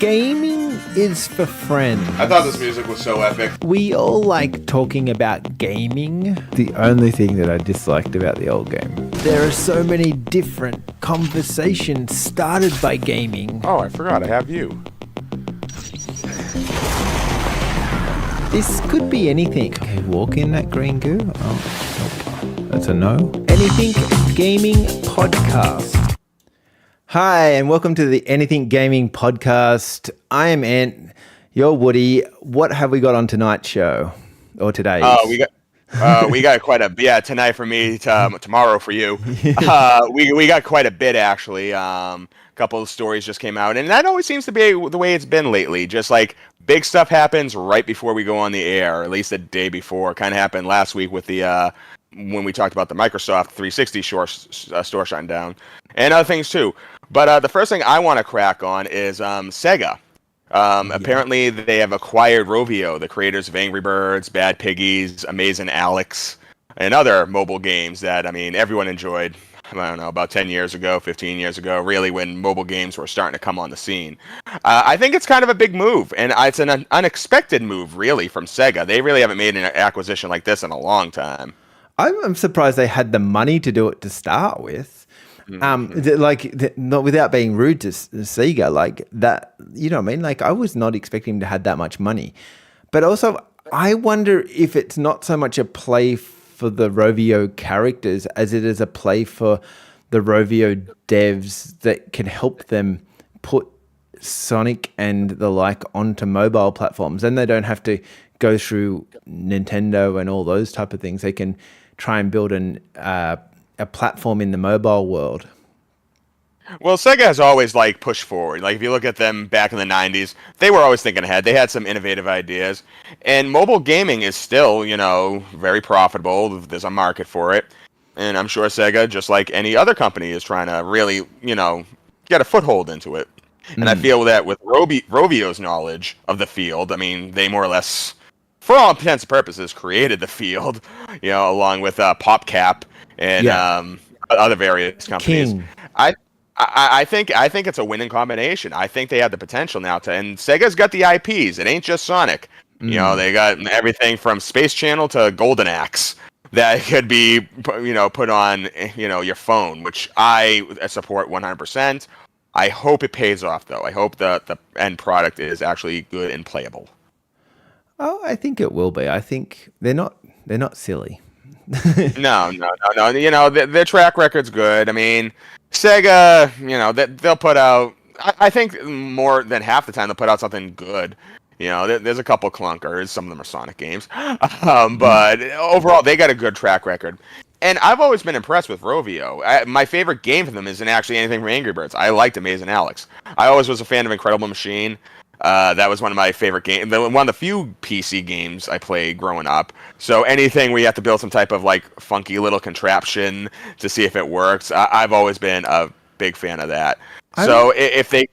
Gaming is for friends. I thought this music was so epic. We all like talking about gaming. The only thing that I disliked about the old game. There are so many different conversations started by gaming. Oh, I forgot I have you. This could be anything. Okay, walk in that green goo. Oh, that's a no. Anything Gaming Podcast. Hi, and welcome to the Anything Gaming Podcast. I am Ant, you're Woody. What have we got on tonight's show? Or today's? We got quite a tonight for me, tomorrow for you. We got quite a bit actually. A couple of stories just came out, and that always seems to be the way it's been lately. Just like big stuff happens right before we go on the air, or at least a day before. Kind of happened last week with the when we talked about the Microsoft 360 store shutting down, and other things too. But the first thing I want to crack on is Sega. Apparently, they have acquired Rovio, the creators of Angry Birds, Bad Piggies, Amazing Alex, and other mobile games that, I mean, everyone enjoyed, I don't know, about 10 years ago, 15 years ago, really when mobile games were starting to come on the scene. I think it's kind of a big move, and it's an unexpected move, really, from Sega. They really haven't made an acquisition like this in a long time. I'm surprised they had the money to do it to start with. Not without being rude to Sega, like that, you know what I mean? Like, I was not expecting him to have that much money. But also, I wonder if it's not so much a play for the Rovio characters as it is a play for the Rovio devs that can help them put Sonic and the like onto mobile platforms. Then they don't have to go through Nintendo and all those type of things. They can try and build a platform in the mobile world. Well, Sega has always pushed forward. Like if you look at them back in the 90s, they were always thinking ahead. They had some innovative ideas. And mobile gaming is still, very profitable. There's a market for it. And I'm sure Sega, just like any other company, is trying to really, get a foothold into it. And I feel that with Rovio's knowledge of the field, I mean, they more or less, for all intents and purposes, created the field, along with PopCap and other various companies. King. I think it's a winning combination. I think they have the potential now and Sega's got the IPs. It ain't just Sonic. They got everything from Space Channel to Golden Axe that could be, put on, your phone, which I support 100%. I hope it pays off though. I hope the end product is actually good and playable. Oh, I think it will be. I think they're not silly. No. Their track record's good. I mean, Sega, they'll put out, I think more than half the time they'll put out something good. There's a couple clunkers. Some of them are Sonic games. But overall, they got a good track record. And I've always been impressed with Rovio. My favorite game from them isn't actually anything from Angry Birds. I liked Amazing Alex. I always was a fan of Incredible Machine. That was one of my favorite games. One of the few PC games I played growing up. So anything where you have to build some type of funky little contraption to see if it works, I've always been a big fan of that. If they...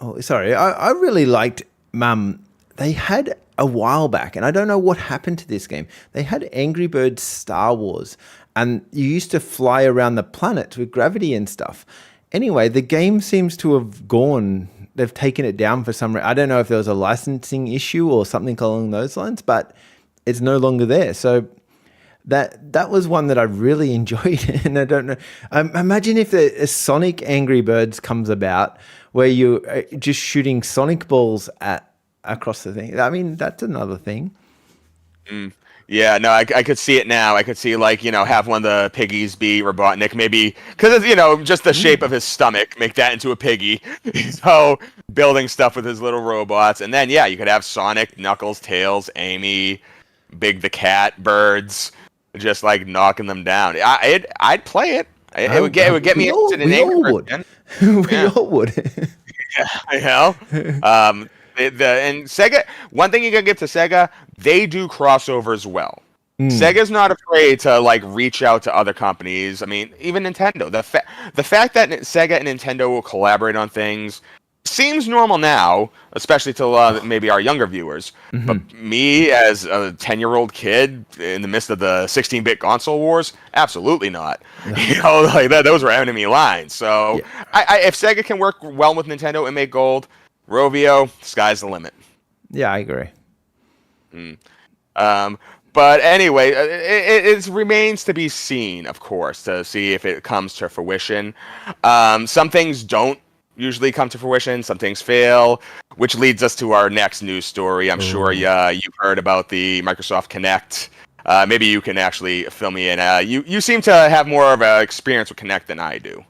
Oh, sorry. I really liked... They had a while back, and I don't know what happened to this game. They had Angry Birds Star Wars, and you used to fly around the planet with gravity and stuff. Anyway, the game seems to have gone... They've taken it down for some reason. I don't know if there was a licensing issue or something along those lines, but it's no longer there. So that was one that I really enjoyed. And I don't know. Imagine if a Sonic Angry Birds comes about where you're just shooting Sonic balls across the thing. I mean, that's another thing. Yeah, no, I could see it now. I could see have one of the piggies be Robotnik, maybe because just the shape of his stomach, make that into a piggy. So building stuff with his little robots, and then you could have Sonic, Knuckles, Tails, Amy, Big the Cat, Birds, just knocking them down. I'd play it. It would get me interested in Angry Birds. We all would. And Sega, one thing you can get to Sega, they do crossovers well. Sega's not afraid to reach out to other companies. I mean, even Nintendo. The fact that Sega and Nintendo will collaborate on things seems normal now, especially to maybe our younger viewers. But me, as a 10-year-old kid in the midst of the 16-bit console wars, absolutely not. Those were enemy lines. So if Sega can work well with Nintendo and make gold, Rovio, sky's the limit. Yeah, I agree. But anyway, it remains to be seen, of course, to see if it comes to fruition. Some things don't usually come to fruition. Some things fail, which leads us to our next news story. I'm sure you've heard about the Microsoft Kinect. Maybe you can actually fill me in. You seem to have more of an experience with Kinect than I do.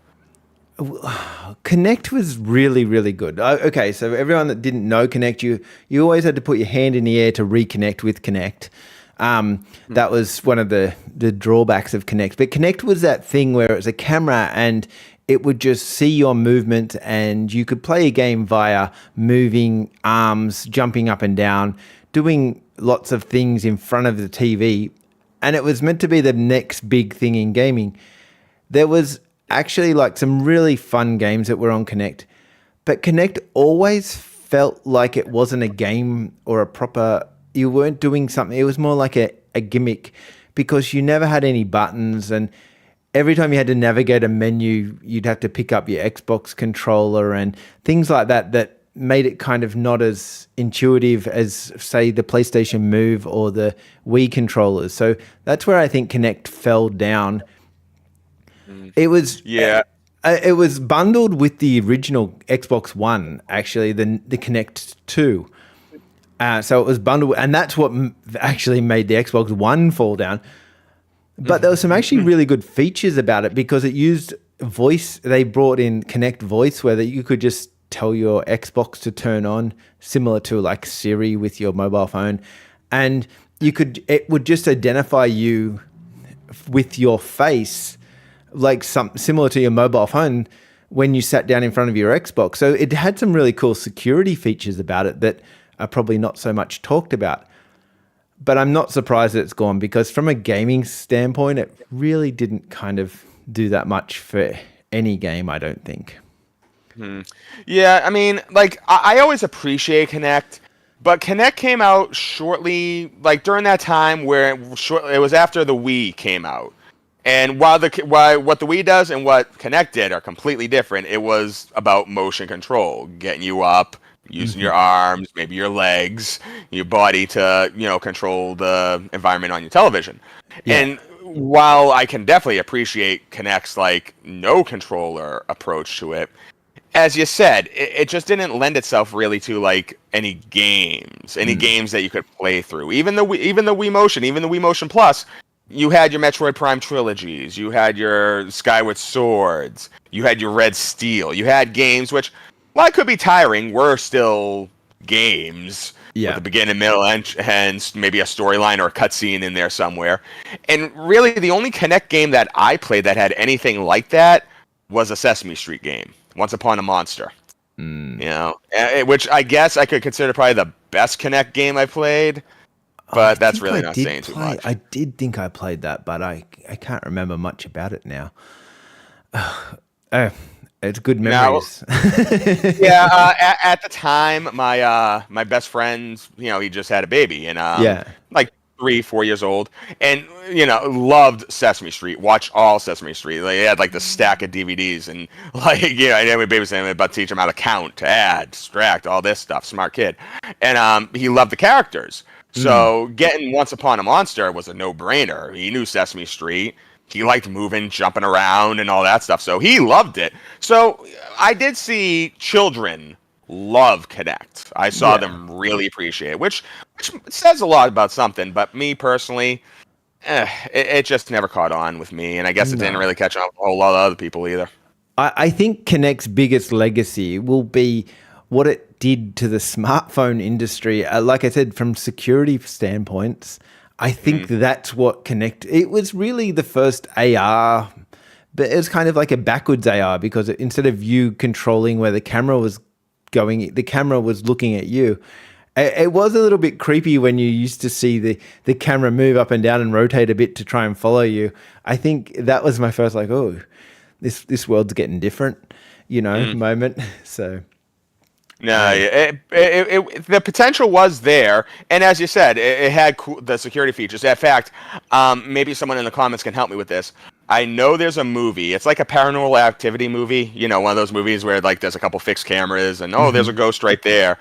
Connect was really, really good. Okay, so everyone that didn't know Connect, you always had to put your hand in the air to reconnect with Connect. That was one of the drawbacks of Connect. But Connect was that thing where it was a camera and it would just see your movement and you could play a game via moving arms, jumping up and down, doing lots of things in front of the TV. And it was meant to be the next big thing in gaming. There was actually like some really fun games that were on Connect, but Connect always felt like it wasn't a game or a proper, you weren't doing something. It was more like a gimmick because you never had any buttons, and every time you had to navigate a menu, you'd have to pick up your Xbox controller and things like that made it kind of not as intuitive as, say, the PlayStation Move or the Wii controllers. So that's where I think Connect fell down. It was it was bundled with the original Xbox One, actually, the Kinect 2. So it was bundled, and that's what actually made the Xbox One fall down. But there were some actually really good features about it because it used voice. They brought in Kinect Voice, where you could just tell your Xbox to turn on, similar to like Siri with your mobile phone, and it would just identify you with your face, like similar to your mobile phone when you sat down in front of your Xbox. So it had some really cool security features about it that are probably not so much talked about. But I'm not surprised that it's gone because from a gaming standpoint, it really didn't kind of do that much for any game, I don't think. Yeah, I mean, like, I always appreciate Kinect, but Kinect came out shortly, like, during that time where it was after the Wii came out. And while what the Wii does and what Kinect did are completely different, it was about motion control, getting you up, using your arms, maybe your legs, your body to, control the environment on your television. Yeah. And while I can definitely appreciate Kinect's like no controller approach to it, as you said, it just didn't lend itself really to like any games that you could play through. Even the Wii Motion, even the Wii Motion Plus. You had your Metroid Prime trilogies, you had your Skyward Swords, you had your Red Steel, you had games which, while it could be tiring, were still games with a beginning, middle, and maybe a storyline or a cutscene in there somewhere. And really, the only Kinect game that I played that had anything like that was a Sesame Street game, Once Upon a Monster. Which I guess I could consider probably the best Kinect game I played. But that's really not saying too much. I did think I played that, but I can't remember much about it now. It's good memories. At the time, my best friend, he just had a baby, and like 3-4 years old, and loved Sesame Street. Watched all Sesame Street. Like, he had like the stack of DVDs, and like and every baby was saying about to teach him how to count, to add, subtract, all this stuff. Smart kid, and he loved the characters. So getting Once Upon a Monster was a no-brainer. He knew Sesame Street. He liked moving, jumping around, and all that stuff. So he loved it. So I did see children love Kinect. I saw them really appreciate it, which says a lot about something. But me personally, it just never caught on with me. And I guess it didn't really catch on with a whole lot of other people either. I think Kinect's biggest legacy will be what it did to the smartphone industry. Like I said, from security standpoints, I think that's what Kinect. It was really the first AR, but it was kind of like a backwards AR because instead of you controlling where the camera was going, the camera was looking at you. It was a little bit creepy when you used to see the camera move up and down and rotate a bit to try and follow you. I think that was my first like, oh, this world's getting different, moment. So. No, the potential was there, and as you said, it had the security features. In fact, maybe someone in the comments can help me with this, I know there's a movie. It's like a paranormal activity movie. You know, one of those movies where like there's a couple fixed cameras and there's a ghost right there.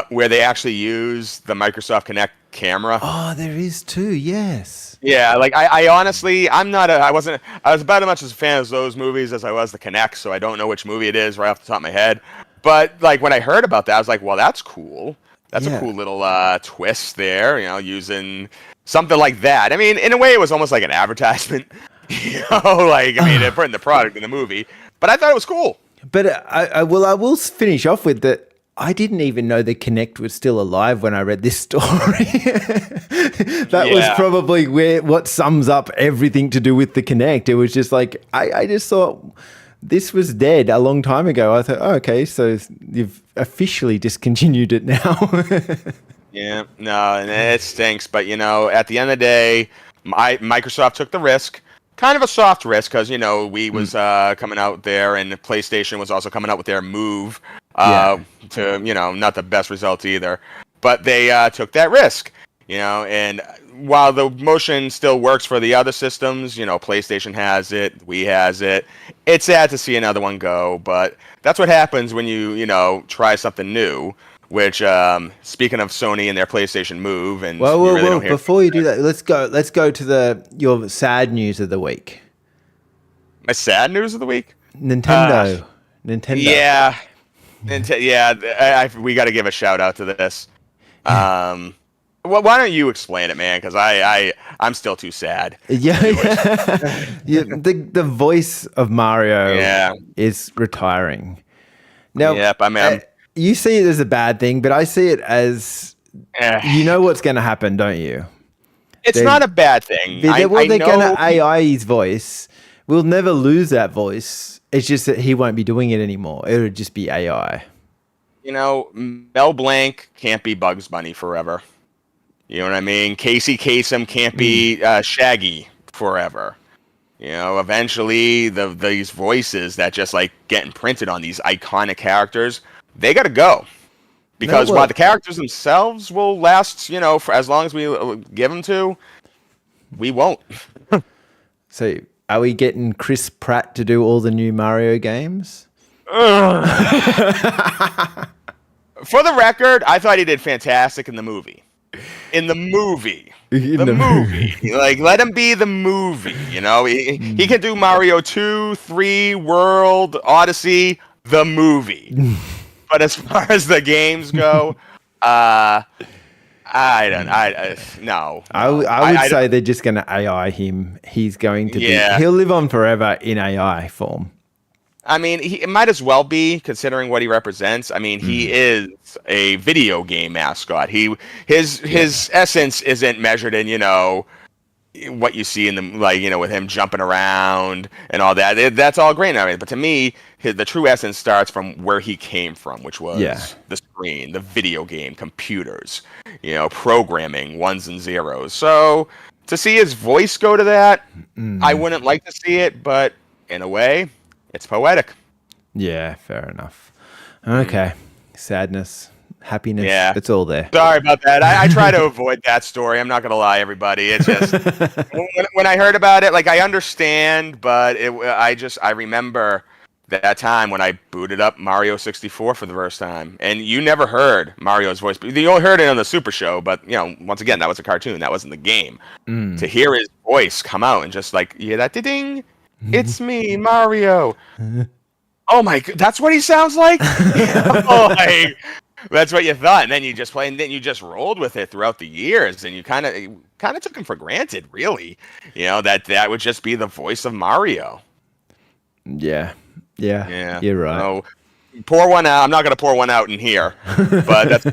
Where they actually use the Microsoft Kinect camera. Oh, there is too. Yes. Yeah, like I honestly, I was about as much as a fan of those movies as I was the Kinect, so I don't know which movie it is right off the top of my head. But like when I heard about that, I was like, well, that's cool. That's a cool little twist there, you know, using something like that. I mean, in a way, it was almost like an advertisement, you know, like I mean, they're putting the product in the movie. But I thought it was cool. But I will finish off with that. I didn't even know the Kinect was still alive when I read this story. That was probably what sums up everything to do with the Kinect. It was just like, I just thought this was dead a long time ago. I thought, oh, okay, so you've officially discontinued it now. Yeah, no, and it stinks. But, you know, at the end of the day, Microsoft took the risk. Kind of a soft risk because, you know, Wii was coming out there and PlayStation was also coming out with their Move. To, you know, not the best results either. But they took that risk, you know, and while the motion still works for the other systems, you know, PlayStation has it, Wii has it. It's sad to see another one go, but that's what happens when you know, try something new. Which, speaking of Sony and their PlayStation Move, and well, before you do that, let's go to your sad news of the week. My sad news of the week? Nintendo. Yeah. We got to give a shout out to this. Well, why don't you explain it, man? Because I'm still too sad. Yeah. The voice of Mario is retiring. Now, you see it as a bad thing, but I see it as you know what's going to happen, don't you? It's not a bad thing. They're going to AI his voice. We'll never lose that voice. It's just that he won't be doing it anymore. It'll just be AI. You know, Mel Blanc can't be Bugs Bunny forever. You know what I mean? Casey Kasem can't be Shaggy forever. You know, eventually these voices that just like get imprinted on these iconic characters, they got to go. Because while the characters themselves will last, you know, for as long as we give them to, we won't. So, are we getting Chris Pratt to do all the new Mario games? For the record, I thought he did fantastic in the movie. The movie. Like, let him be the movie, you know? He can do Mario 2, 3, World, Odyssey, the movie. But as far as the games go, no. I would say they're just going to AI him. He's going to he'll live on forever in AI form. I mean, it might as well be, considering what he represents. I mean, he is a video game mascot. His essence isn't measured in, you know, what you see in the, like, you know, with him jumping around and all that. That's all great. I mean, but to me, the true essence starts from where he came from, which was the screen, the video game, computers, you know, programming, ones and zeros. So to see his voice go to that, I wouldn't like to see it, but in a way, it's poetic. Yeah, fair enough. Okay. Sadness, happiness, it's all there. Sorry about that. I try to avoid that story. I'm not going to lie, everybody. It's just, when I heard about it, like, I understand, but I remember that time when I booted up Mario 64 for the first time, and you never heard Mario's voice. You only heard it on the Super Show, but, you know, once again, that was a cartoon. That wasn't the game. To hear his voice come out and just, like, you hear that ding, it's me, Mario. Oh my god, that's what he sounds like? Like, that's what you thought, and then you just play, and then you just rolled with it throughout the years, and you kind of took him for granted, really. You know, that would just be the voice of Mario. Yeah, you're right. So, pour one out. I'm not gonna pour one out in here, but that's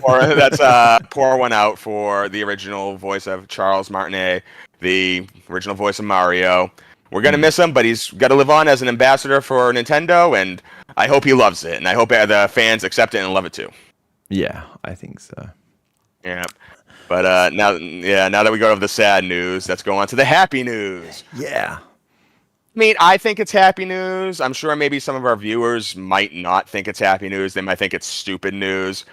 pour one out for the original voice of Charles Martinet, the original voice of Mario. We're going to miss him, but he's got to live on as an ambassador for Nintendo, and I hope he loves it, and I hope the fans accept it and love it too. Yeah, I think so. Yeah. But now that we go over the sad news, let's go on to the happy news. Yeah. I mean, I think it's happy news. I'm sure maybe some of our viewers might not think it's happy news. They might think it's stupid news.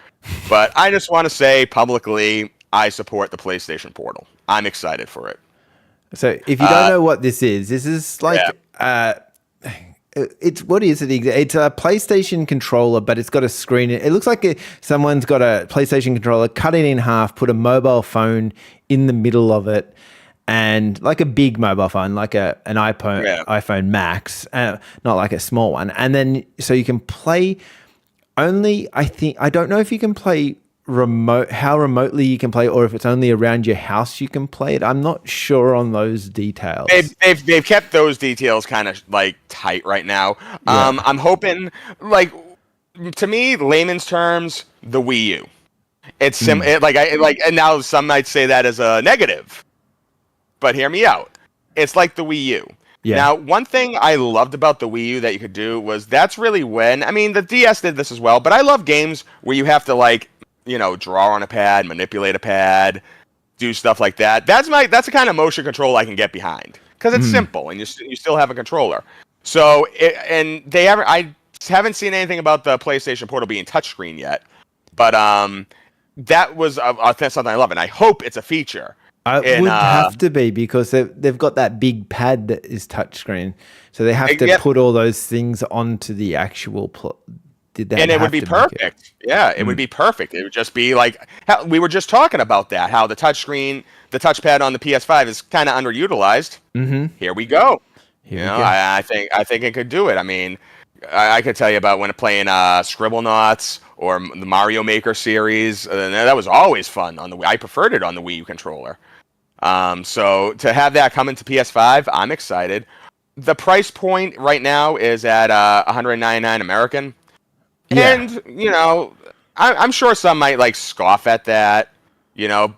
But I just want to say publicly, I support the PlayStation Portal. I'm excited for it. So if you don't know what this is like Yeah. it's what is it? It's a PlayStation controller, but it's got a screen. It looks like someone's got a PlayStation controller, cut it in half, put a mobile phone in the middle of it, and like a big mobile phone, like an iPhone Max, not like a small one. And then so you can play only. I don't know if you can play how remotely you can play, or if it's only around your house you can play it. I'm not sure on those details. They've kept those details kind of like tight right now. Yeah. I'm hoping, like, to me, layman's terms, the Wii U. It's and now some might say that as a negative, but hear me out. It's like the Wii U. Yeah. Now, one thing I loved about the Wii U that you could do was that's really when, I mean, the DS did this as well, but I love games where you have to, like, draw on a pad, manipulate a pad, do stuff like that. That's the kind of motion control I can get behind because it's simple and you still have a controller. So I haven't seen anything about the PlayStation Portal being touchscreen yet, but that was something I love, and I hope it's a feature. It would have to be because they've got that big pad that is touchscreen, so they have to put all those things onto the actual. And it would be perfect. Yeah, it would be perfect. It would just be like we were just talking about that. How the touchpad on the PS5 is kind of underutilized. Mm-hmm. Here we go. Here we go. I think it could do it. I mean, I could tell you about when playing Scribblenauts or the Mario Maker series. That was always fun on the Wii. I preferred it on the Wii U controller. So to have that come into PS5, I'm excited. The price point right now is at $199 American. Yeah. And, I'm sure some might like scoff at that,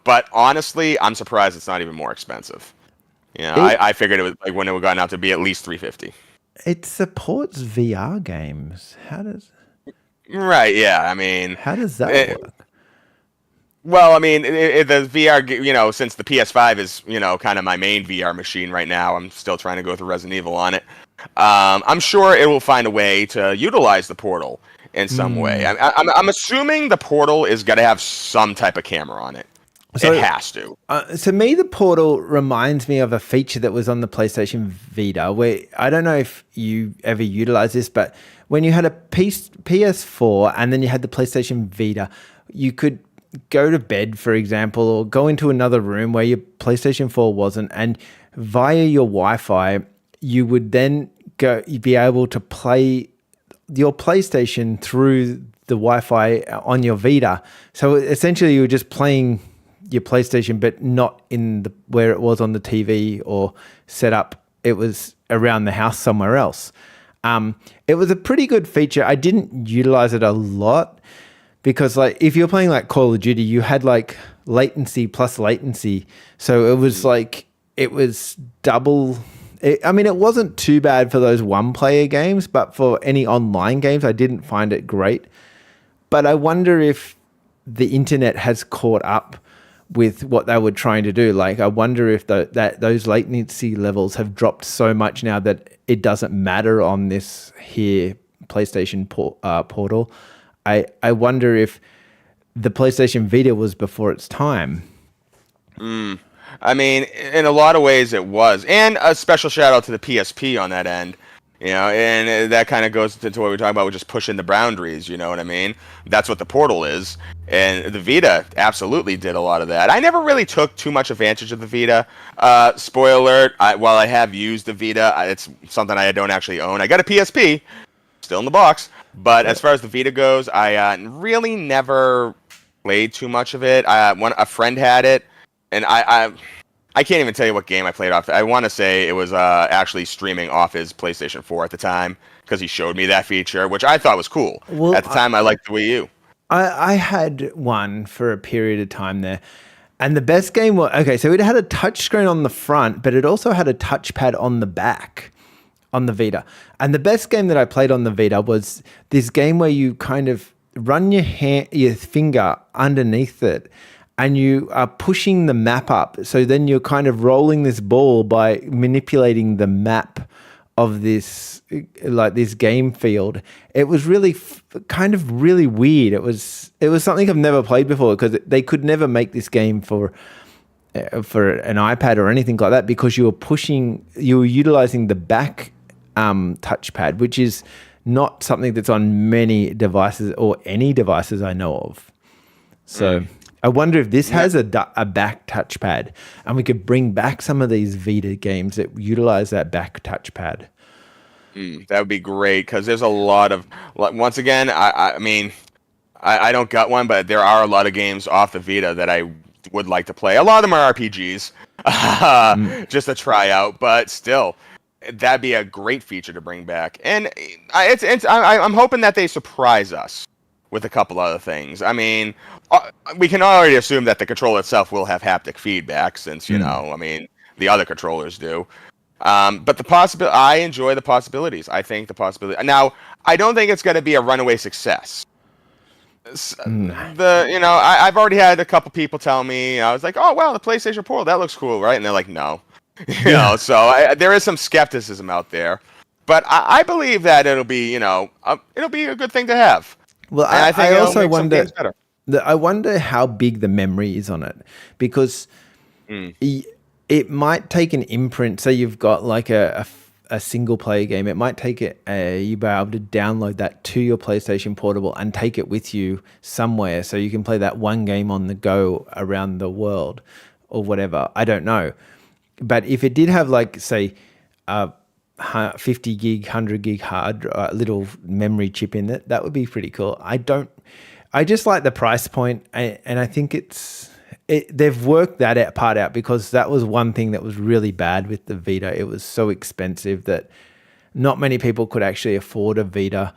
but honestly, I'm surprised it's not even more expensive. I figured it was like when it would gotten out to be at least $350. It supports VR games. Right, yeah. I mean, how does that work? Well, I mean, the VR, since the PS5 is, kind of my main VR machine right now, I'm still trying to go through Resident Evil on it. I'm sure it will find a way to utilize the Portal in some way. I'm assuming the Portal is going to have some type of camera on it. So, it has to. To me, the Portal reminds me of a feature that was on the PlayStation Vita, where I don't know if you ever utilized this, but when you had a PS4 and then you had the PlayStation Vita, you could go to bed, for example, or go into another room where your PlayStation 4 wasn't, and via your Wi-Fi, you would then be able to play your PlayStation through the Wi-Fi on your Vita. So essentially, you were just playing your PlayStation, but not in where it was on the TV or set up. It was around the house somewhere else. It was a pretty good feature. I didn't utilize it a lot because, like, if you're playing like Call of Duty, you had like latency plus latency. So it was like, it was double. I mean, it wasn't too bad for those one-player games, but for any online games, I didn't find it great. But I wonder if the internet has caught up with what they were trying to do. Like, I wonder if those latency levels have dropped so much now that it doesn't matter on this here PlayStation Portal. I wonder if the PlayStation Vita was before its time. I mean, in a lot of ways it was. And a special shout out to the PSP on that end. And that kind of goes into what we were talking about with just pushing the boundaries, you know what I mean? That's what the Portal is. And the Vita absolutely did a lot of that. I never really took too much advantage of the Vita. Spoiler alert, while I have used the Vita, it's something I don't actually own. I got a PSP, still in the box. But as far as the Vita goes, I really never played too much of it. A friend had it, and I can't even tell you what game I played off. I want to say it was actually streaming off his PlayStation 4 at the time because he showed me that feature, which I thought was cool. Well, at the time, I liked the Wii U. I had one for a period of time there. And the best game was, okay, so it had a touchscreen on the front, but it also had a touchpad on the back on the Vita. And the best game that I played on the Vita was this game where you kind of run your finger underneath it and you are pushing the map up. So then you're kind of rolling this ball by manipulating the map of this game field. It was really kind of really weird. It was something I've never played before because they could never make this game for for an iPad or anything like that, because you were utilizing the back touchpad, which is not something that's on many devices or any devices I know of. So I wonder if this has a back touchpad, and we could bring back some of these Vita games that utilize that back touchpad. That would be great, because there's a lot of, once again, I mean, I don't got one, but there are a lot of games off the Vita that I would like to play. A lot of them are RPGs, just to try out, but still, that'd be a great feature to bring back. And I'm hoping that they surprise us with a couple other things. I mean, we can already assume that the controller itself will have haptic feedback, since, you know, I mean, the other controllers do. But I enjoy the possibilities. I think the possibility. Now, I don't think it's going to be a runaway success. I've already had a couple people tell me, I was like, oh wow, the PlayStation Portal, that looks cool, right? And they're like, no. So there is some skepticism out there, but I believe that it'll be a good thing to have. Well, and I think I also wonder. I wonder how big the memory is on it, because it might take an imprint. Say you've got like a single player game, it might take you be able to download that to your PlayStation Portable and take it with you somewhere, so you can play that one game on the go around the world or whatever. I don't know. But if it did have, like, say, 50 gig, 100 gig hard little memory chip in it, that would be pretty cool. I just like the price point, and I think they've worked that part out, because that was one thing that was really bad with the Vita. It was so expensive that not many people could actually afford a Vita.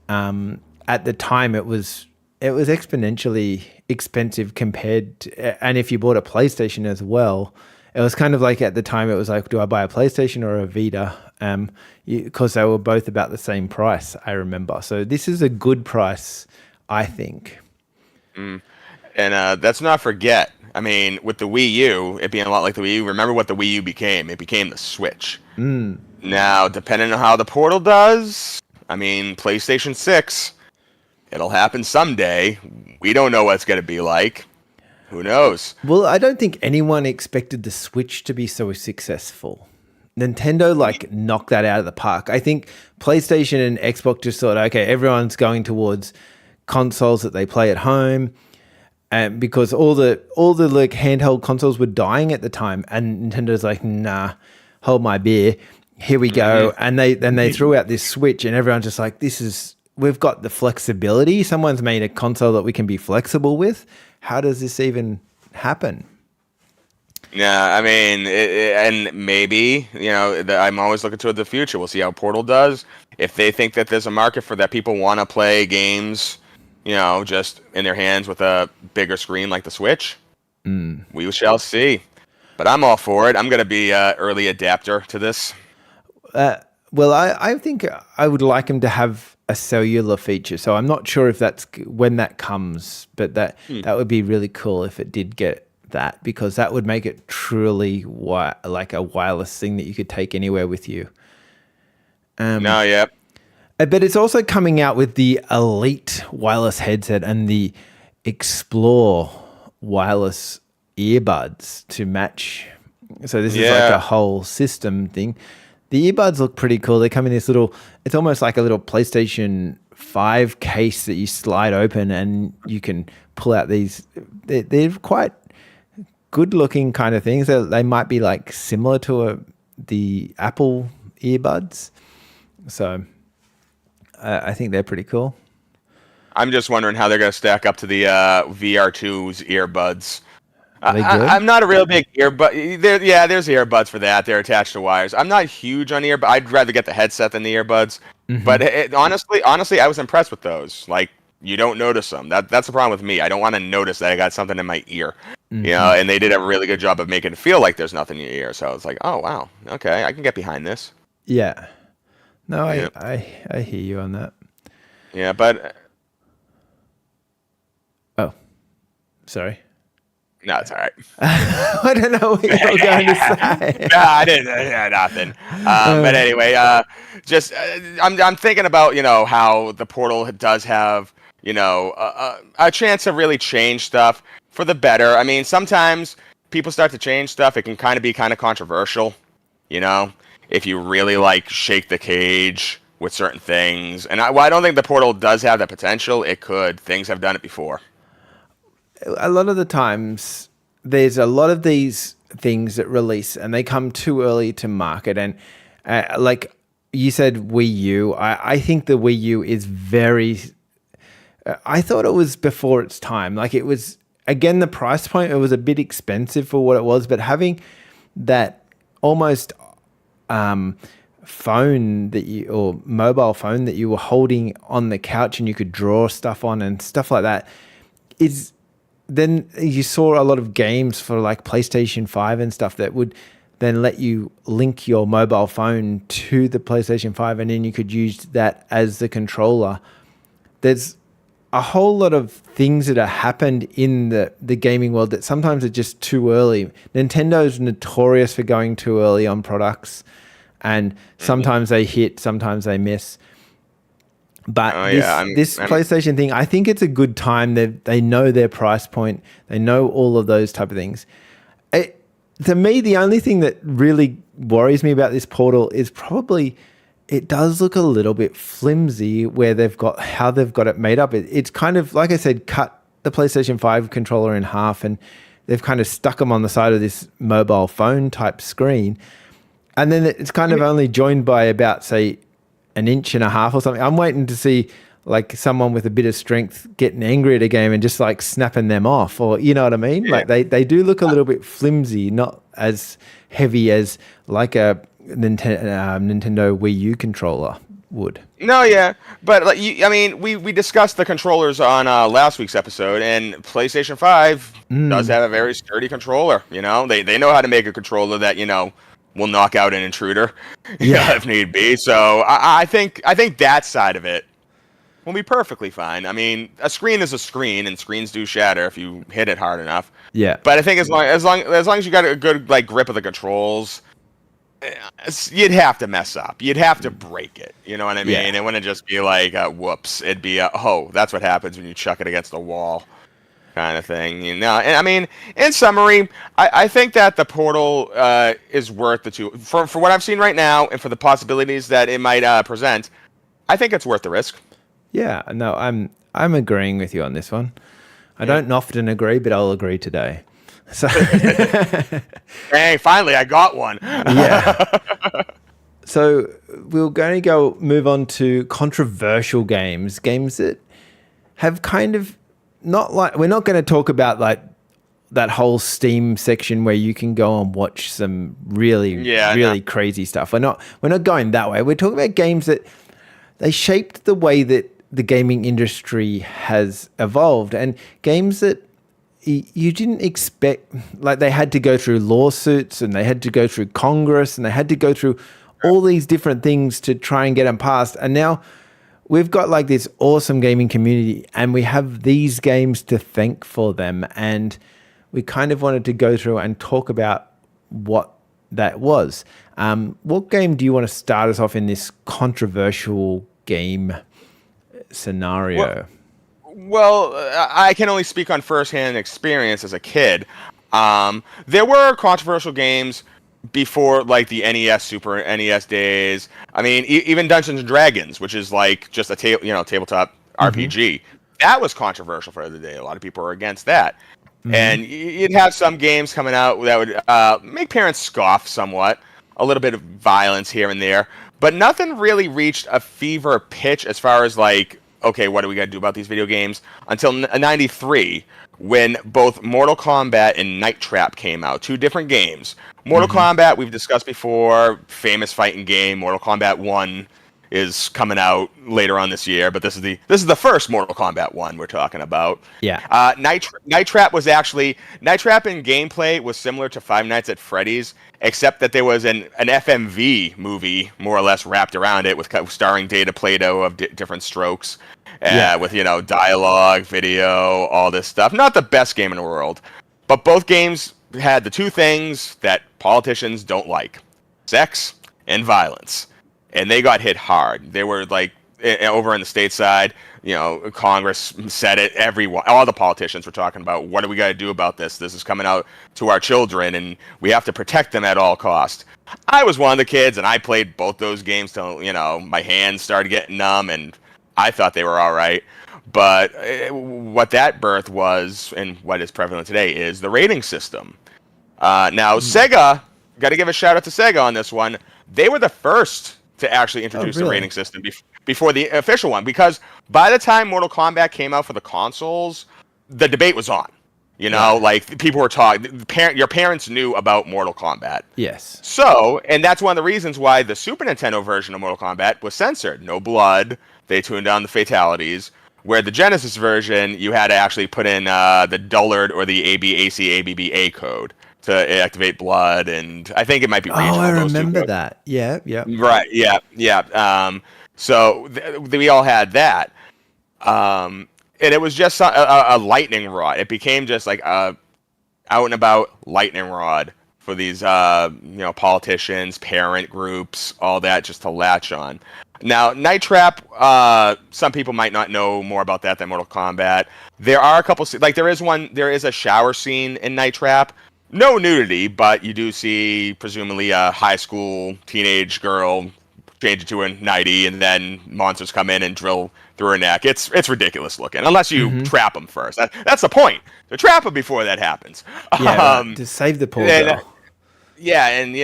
At the time, it was exponentially expensive compared to, and if you bought a PlayStation as well, it was kind of like, at the time, it was like, do I buy a PlayStation or a Vita? Because they were both about the same price, I remember. So this is a good price, I think. And let's not forget, I mean, with the Wii U, it being a lot like the Wii U, remember what the Wii U became? It became the Switch. Now, depending on how the Portal does, I mean, PlayStation 6, it'll happen someday. We don't know what it's going to be like. Who knows? Well, I don't think anyone expected the Switch to be so successful. Nintendo knocked that out of the park. I think PlayStation and Xbox just thought, okay, everyone's going towards consoles that they play at home, and because all the handheld consoles were dying at the time, and Nintendo's like, nah, hold my beer, here we go. And they threw out this Switch, and everyone's just like, we've got the flexibility. Someone's made a console that we can be flexible with. How does this even happen? Yeah, I mean, and maybe, I'm always looking toward the future. We'll see how Portal does. If they think that there's a market for that, people want to play games, just in their hands with a bigger screen like the Switch, we shall see. But I'm all for it. I'm going to be an early adapter to this. Well, I think I would like them to have a cellular feature. So I'm not sure if that's when that comes, but that would be really cool if it did get that, because that would make it truly like a wireless thing that you could take anywhere with you. But it's also coming out with the Elite wireless headset and the Explore wireless earbuds to match. So this is like a whole system thing. The earbuds look pretty cool. They come in this it's almost like a little PlayStation 5 case that you slide open, and you can pull out these. They're quite good looking kind of things. They might be like similar to the Apple earbuds. So I think they're pretty cool. I'm just wondering how they're going to stack up to the VR2's earbuds. I'm not a real big earbud. There's earbuds for that. They're attached to wires. I'm not huge on earbuds. I'd rather get the headset than the earbuds. But honestly, I was impressed with those. Like, you don't notice them. That's the problem with me. I don't want to notice that I got something in my ear. And they did a really good job of making it feel like there's nothing in your ear. So I was like, oh wow, okay, I can get behind this. Yeah. No, I hear you on that. Yeah, but. Oh, sorry. No, it's all right. I don't know what you were going to say. No, I didn't. Nothing. But anyway, I'm thinking about how the Portal does have a chance to really change stuff for the better. I mean, sometimes people start to change stuff, it can kind of be kind of controversial, you know, if you really like shake the cage with certain things. And while I don't think the Portal does have that potential, it could. Things have done it before. A lot of the times there's a lot of these things that release and they come too early to market. And like you said, Wii U, I think the Wii U is very, I thought it was before its time. Like it was, again, the price point, it was a bit expensive for what it was, but having that almost phone that you, or mobile phone that you were holding on the couch and you could draw stuff on and stuff like that, is, then you saw a lot of games for like PlayStation 5 and stuff that would then let you link your mobile phone to the PlayStation 5 and then you could use that as the controller. There's a whole lot of things that have happened in the gaming world that sometimes are just too early. Nintendo's notorious for going too early on products, and sometimes they hit, sometimes they miss. But this PlayStation thing, I think it's a good time. They know their price point. They know all of those type of things. To me, the only thing that really worries me about this Portal is probably it does look a little bit flimsy where how they've got it made up. It's kind of, like I said, cut the PlayStation 5 controller in half and they've kind of stuck them on the side of this mobile phone type screen. And then it's kind of only joined by about, say, an inch and a half or something. I'm waiting to see like someone with a bit of strength getting angry at a game and just like snapping them off, or you know what I mean? Yeah. Like they do look a little bit flimsy, not as heavy as like a Nintendo Wii U controller would. No, yeah, but like I mean, we discussed the controllers on last week's episode, and PlayStation 5 does have a very sturdy controller. You know, they know how to make a controller that will knock out an intruder, if need be. So I think that side of it will be perfectly fine. I mean, a screen is a screen, and screens do shatter if you hit it hard enough. Yeah. But I think as long as you got a good like grip of the controls, you'd have to mess up. You'd have to break it. You know what I mean? Yeah. It wouldn't just be like, whoops. It'd be, oh, that's what happens when you chuck it against the wall, kind of thing. And I mean, in summary, I think that the Portal is worth the two for what I've seen right now, and for the possibilities that it might present. I think it's worth the risk. Yeah, no, I'm agreeing with you on this one. I don't often agree, but I'll agree today. So, hey, finally, I got one. Yeah. So we're going to move on to controversial games that have kind of not like, we're not going to talk about like that whole Steam section where you can go and watch some really crazy stuff. We're not going that way. We're talking about games that they shaped the way that the gaming industry has evolved, and games that you didn't expect, like they had to go through lawsuits and they had to go through Congress and they had to go through all these different things to try and get them passed. And now we've got like this awesome gaming community and we have these games to thank for them. And we kind of wanted to go through and talk about what that was. What game do you want to start us off in this controversial game scenario? Well, I can only speak on first-hand experience as a kid. There were controversial games before, like the NES, Super NES days. I mean, even Dungeons and Dragons, which is like just a tabletop RPG. That was controversial for the day. A lot of people were against that. And you'd have some games coming out that would make parents scoff somewhat. A little bit of violence here and there. But nothing really reached a fever pitch as far as like, okay, what are we going to do about these video games? Until 93, when both Mortal Kombat and Night Trap came out. Two different games. Mortal Kombat, we've discussed before, famous fighting game. Mortal Kombat 1 is coming out later on this year, but this is the first Mortal Kombat 1 we're talking about. Yeah. Night Trap was actually, Night Trap in gameplay was similar to Five Nights at Freddy's, except that there was an FMV movie more or less wrapped around it, with starring Data Plato of different strokes, with dialogue, video, all this stuff. Not the best game in the world, but both games had the two things that politicians don't like: sex and violence. And they got hit hard. They were like over in the stateside, Congress said it. All the politicians were talking about what do we got to do about this? This is coming out to our children, and we have to protect them at all cost. I was one of the kids, and I played both those games till my hands started getting numb, and I thought they were all right. But what that birth was, and what is prevalent today, is the rating system. Now, Sega, got to give a shout out to Sega on this one. They were the first to actually introduce the rating system before the official one, because by the time Mortal Kombat came out for the consoles, the debate was on. Like people were talking. Your parents knew about Mortal Kombat. Yes. So, and that's one of the reasons why the Super Nintendo version of Mortal Kombat was censored. No blood. They tuned down the fatalities. Where the Genesis version, you had to actually put in the dullard or the ABACABBA code to activate blood, and I think it might be regional. Oh, I remember that. Yeah. Right. Yeah. So we all had that, and it was just a lightning rod. It became just like a out and about lightning rod for these politicians, parent groups, all that, just to latch on. Now, Night Trap, some people might not know more about that than Mortal Kombat. There are a couple, there is a shower scene in Night Trap. No nudity, but you do see, presumably, a high school teenage girl change it to a nightie, and then monsters come in and drill through her neck. It's ridiculous looking, unless you trap them first. That's the point. To trap them before that happens. Yeah, to save the poor girl. Yeah, and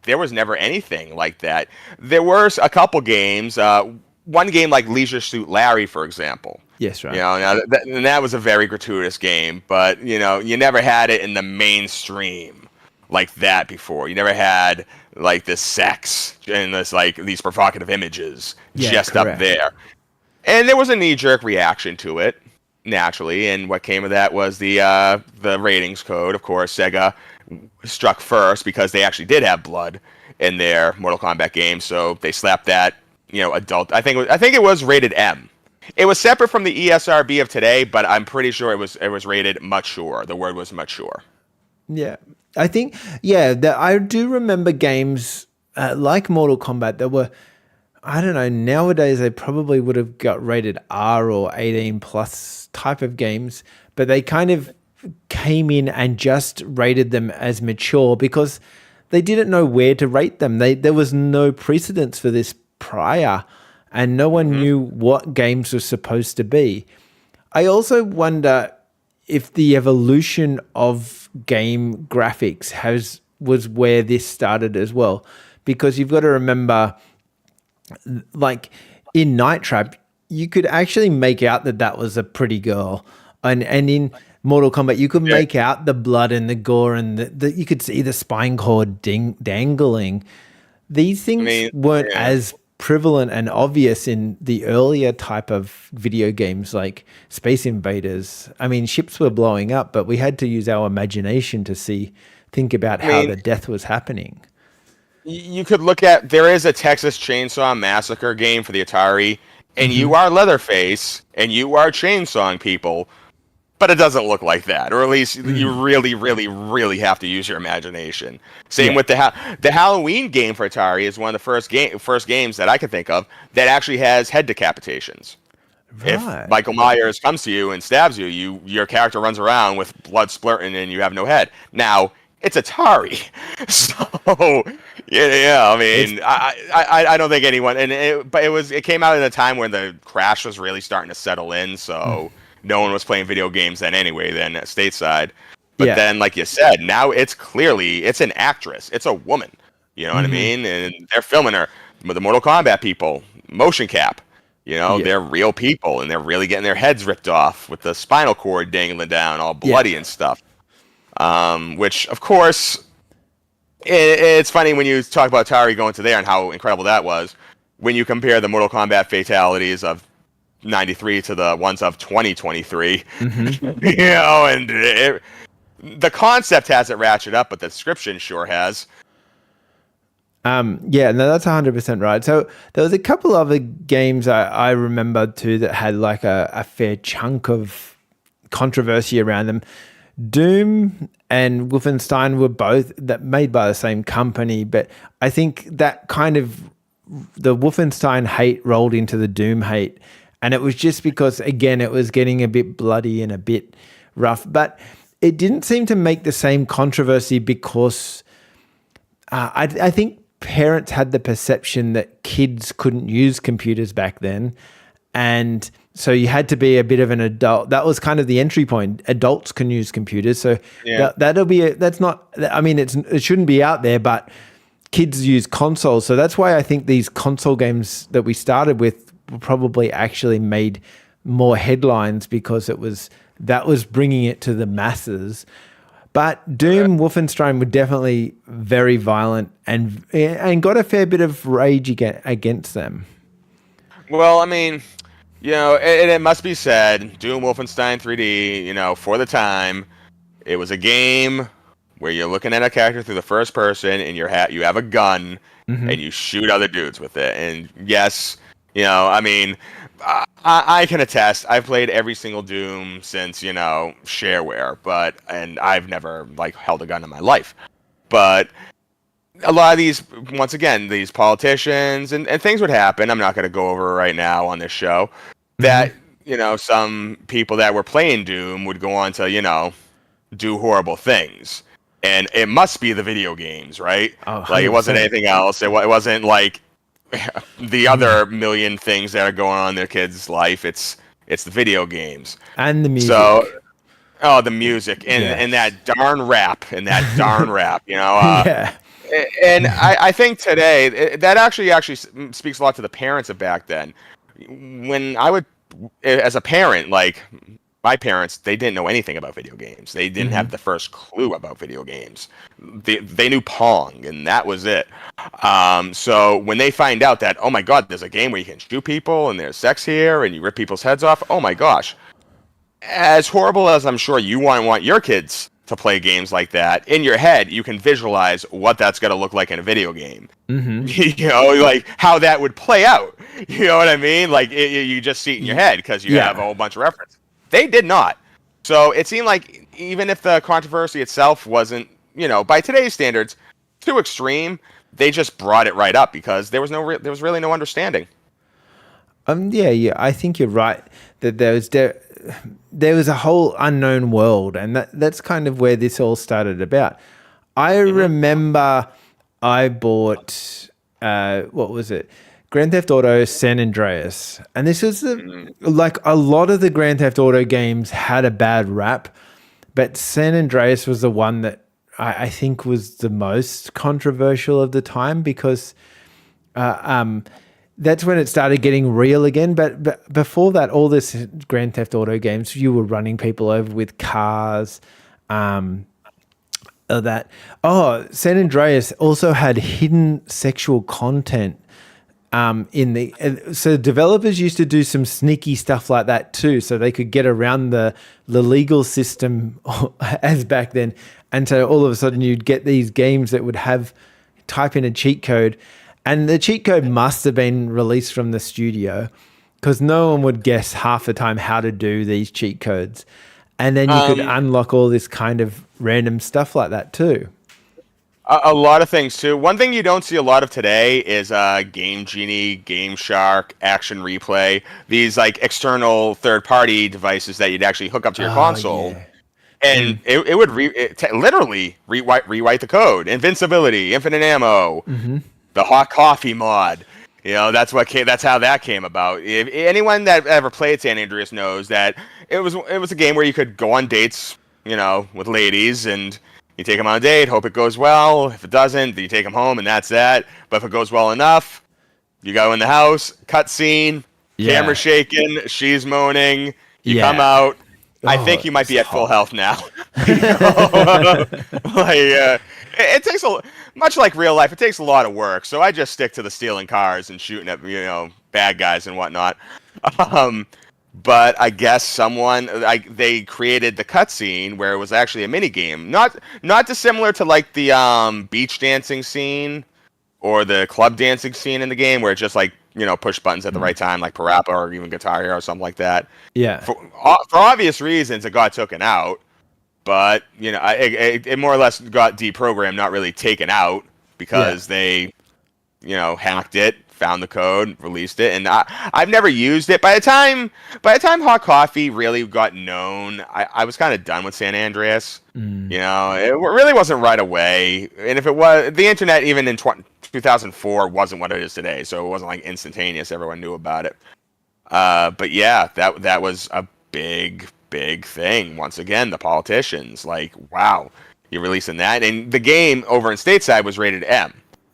there was never anything like that. There were a couple games. One game like Leisure Suit Larry, for example. Yes, right. And that was a very gratuitous game, but you never had it in the mainstream like that before. You never had like this sex and this these provocative images correct. Up there. And there was a knee-jerk reaction to it, naturally, and what came of that was the ratings code. Of course, Sega struck first because they actually did have blood in their Mortal Kombat game, so they slapped that adult. I think it was rated M. It was separate from the ESRB of today, but I'm pretty sure it was rated mature. The word was mature. Yeah, I think I do remember games like Mortal Kombat that were, I don't know, nowadays they probably would have got rated R or 18 plus type of games, but they kind of came in and just rated them as mature because they didn't know where to rate them. There was no precedence for this prior, and no one knew what games were supposed to be. I also wonder if the evolution of game graphics was where this started as well, because you've got to remember, like in Night Trap, you could actually make out that was a pretty girl, and in Mortal Kombat, you could make out the blood and the gore, and you could see the spine cord dangling. These things weren't as prevalent and obvious in the earlier type of video games like Space Invaders. I mean, ships were blowing up, but we had to use our imagination to think about how the death was happening. You could look at, there is a Texas Chainsaw Massacre game for the Atari, and you are Leatherface, and you are chainsawing people, but it doesn't look like that, or at least you really, really, really have to use your imagination. Same with the Halloween game for Atari is one of the first games that I can think of that actually has head decapitations. Right. If Michael Myers comes to you and stabs you, your character runs around with blood splurting and you have no head. Now, it's Atari, so I mean, I don't think anyone, but it came out at a time when the crash was really starting to settle in, so. No one was playing video games then anyway, stateside. But then, like you said, now it's an actress. It's a woman. You know what I mean? And they're filming her. The Mortal Kombat people, motion cap. They're real people, and they're really getting their heads ripped off with the spinal cord dangling down, all bloody and stuff. Which, of course, it's funny when you talk about Atari going to there and how incredible that was. When you compare the Mortal Kombat fatalities of 93 to the ones of 2023, and the concept hasn't ratcheted up, but the description sure has. No, that's 100% right. So there was a couple other games I remember too that had like a fair chunk of controversy around them. Doom and Wolfenstein were both made by the same company, but I think that kind of the Wolfenstein hate rolled into the Doom hate, and it was just because again it was getting a bit bloody and a bit rough, but it didn't seem to make the same controversy because I think parents had the perception that kids couldn't use computers back then, and so you had to be a bit of an adult. That was kind of the entry point. Adults can use computers, so that's not. I mean, it shouldn't be out there, but kids use consoles, so that's why I think these console games that we started with probably actually made more headlines because that was bringing it to the masses. But Doom, Wolfenstein were definitely very violent and got a fair bit of rage against them. Well, I mean, it must be said, Doom Wolfenstein 3D, for the time, it was a game where you're looking at a character through the first person and you have a gun and you shoot other dudes with it. And yes, I mean, I can attest. I've played every single Doom since shareware, and I've never held a gun in my life. But a lot of these, once again, these politicians and things would happen. I'm not going to go over right now on this show. That some people that were playing Doom would go on to do horrible things, and it must be the video games, right? Oh, it wasn't anything else. It wasn't like the other million things that are going on in their kids' life. It's the video games and the music. So, the music and that darn rap Yeah. And I think today that actually speaks a lot to the parents of back then. When I would, as a parent, my parents, they didn't know anything about video games. They didn't have the first clue about video games. They knew Pong, and that was it. So when they find out that, oh my God, there's a game where you can shoot people, and there's sex here, and you rip people's heads off, oh my gosh. As horrible as I'm sure you want your kids to play games like that, in your head, you can visualize what that's going to look like in a video game. How that would play out. You know what I mean? You just see it in your head because you have a whole bunch of reference. They did not. So it seemed like even if the controversy itself wasn't, by today's standards, too extreme, they just brought it right up because there was really no understanding. Yeah, I think you're right that there was a whole unknown world, and that's kind of where this all started about. I remember I bought what was it? Grand Theft Auto San Andreas, and this was like a lot of the Grand Theft Auto games had a bad rap, but San Andreas was the one that I think was the most controversial of the time because that's when it started getting real again. But before that, all this Grand Theft Auto games, you were running people over with cars. San Andreas also had hidden sexual content. So developers used to do some sneaky stuff like that too, so they could get around the legal system as back then. And so all of a sudden you'd get these games that would type in a cheat code, and the cheat code must have been released from the studio because no one would guess half the time how to do these cheat codes. And then you could unlock all this kind of random stuff like that too. A lot of things too. One thing you don't see a lot of today is Game Genie, Game Shark, Action Replay. These external third-party devices that you'd actually hook up to your console, and it would literally rewrite the code. Invincibility, infinite ammo, the hot coffee mod. That's how that came about. If anyone that ever played San Andreas knows that it was a game where you could go on dates, with ladies and. You take them on a date, hope it goes well. If it doesn't, then you take them home, and that's that. But if it goes well enough, you go in the house, cutscene, camera shaking, she's moaning, you come out. I think you might be at full health now. It takes much like real life. It takes a lot of work, so I just stick to the stealing cars and shooting at bad guys and whatnot. But I guess they created the cutscene where it was actually a mini game, not dissimilar to the beach dancing scene or the club dancing scene in the game, where it's just push buttons at the right time, like Parappa or even Guitar Hero or something like that. Yeah. For obvious reasons, it got taken out, but it more or less got deprogrammed, not really taken out because they hacked it, found the code, released it, and I've never used it. By the time Hot Coffee really got known, I was kind of done with San Andreas. You know, it really wasn't right away, and if it was, the internet even in 2004 wasn't what it is today, so it wasn't like instantaneous. Everyone knew about it. But yeah, that was a big thing. Once again, the politicians, like, wow, you're releasing that, and the game over in stateside was rated M.